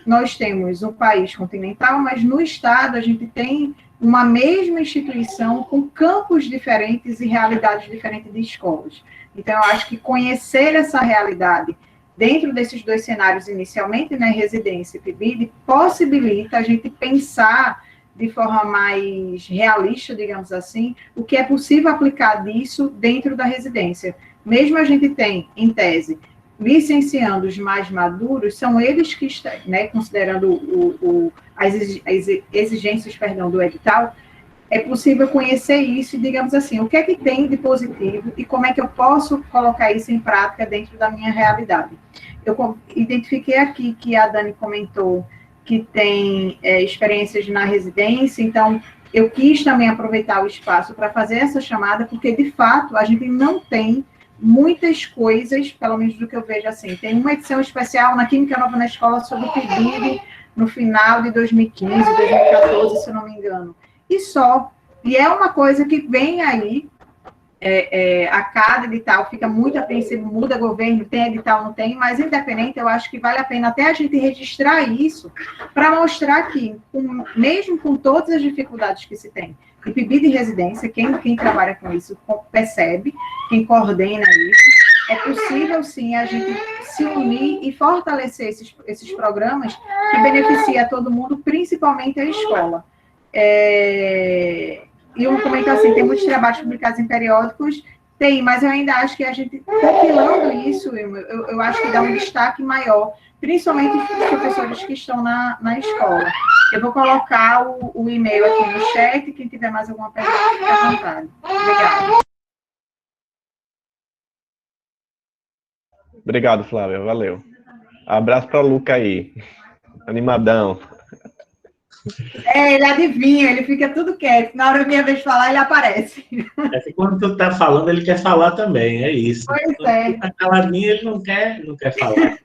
nós temos um país continental, mas no estado a gente tem uma mesma instituição com campos diferentes e realidades diferentes de escolas. Então, eu acho que conhecer essa realidade dentro desses dois cenários inicialmente, né, residência e PIBID, possibilita a gente pensar de forma mais realista, digamos assim, o que é possível aplicar disso dentro da residência. Mesmo a gente tem, em tese, licenciandos mais maduros, são eles que estão, né, considerando as exigências, do edital, é possível conhecer isso e, digamos assim, o que é que tem de positivo e como é que eu posso colocar isso em prática dentro da minha realidade. Eu identifiquei aqui que a Dani comentou que tem experiências na residência, então eu quis também aproveitar o espaço para fazer essa chamada, porque, de fato, a gente não tem muitas coisas, pelo menos do que eu vejo assim. Tem uma edição especial na Química Nova na Escola sobre o PIBID no final de 2015, 2014, se eu não me engano. E só. E é uma coisa que vem aí, a cada edital fica muito apreensivo, muda governo, tem edital, não tem, mas independente, eu acho que vale a pena até a gente registrar isso para mostrar que, mesmo com todas as dificuldades que se tem, e PIBID de residência, quem trabalha com isso percebe, quem coordena isso, é possível, sim, a gente se unir e fortalecer esses programas que beneficiam a todo mundo, principalmente a escola. E um comentário assim, tem muitos trabalhos publicados em periódicos, tem, mas eu ainda acho que a gente, compilando isso, eu acho que dá um destaque maior, principalmente os professores que estão na escola. Eu vou colocar o e-mail aqui no chat, quem tiver mais alguma pergunta, fique à vontade. Obrigada. Obrigado, Flávia, valeu. Abraço para o Luca aí, animadão. Ele adivinha, ele fica tudo quieto. Na hora da minha vez de falar, ele aparece. É que quando tu tá falando, ele quer falar também, é isso. Pois quando tá caladinho, ele não quer falar.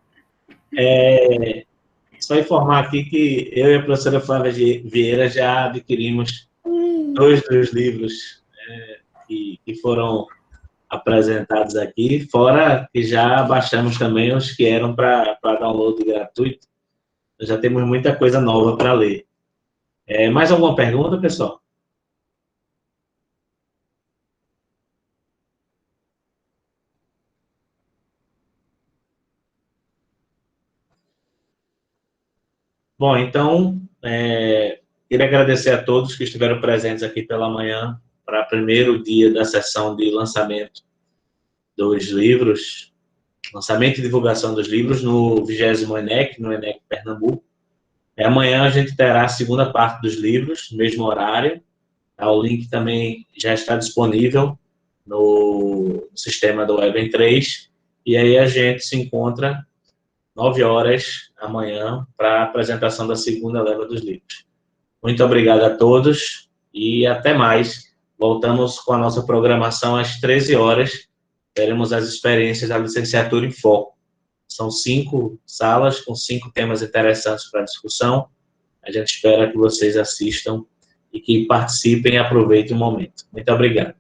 Só informar aqui que eu e a professora Flávia Vieira já adquirimos 2 dos livros que foram apresentados aqui, fora que já baixamos também os que eram para download gratuito. Já temos muita coisa nova para ler. Mais alguma pergunta, pessoal? Bom, então, queria agradecer a todos que estiveram presentes aqui pela manhã para o primeiro dia da sessão de lançamento dos livros, lançamento e divulgação dos livros no 20º ENEC, no ENEC Pernambuco. Amanhã a gente terá a segunda parte dos livros, no mesmo horário. O link também já está disponível no sistema do Web3. E aí a gente se encontra 9 horas amanhã para a apresentação da segunda leva dos livros. Muito obrigado a todos e até mais. Voltamos com a nossa programação às 13 horas. Teremos as experiências da licenciatura em foco. São 5 salas com 5 temas interessantes para discussão. A gente espera que vocês assistam e que participem e aproveitem o momento. Muito obrigado.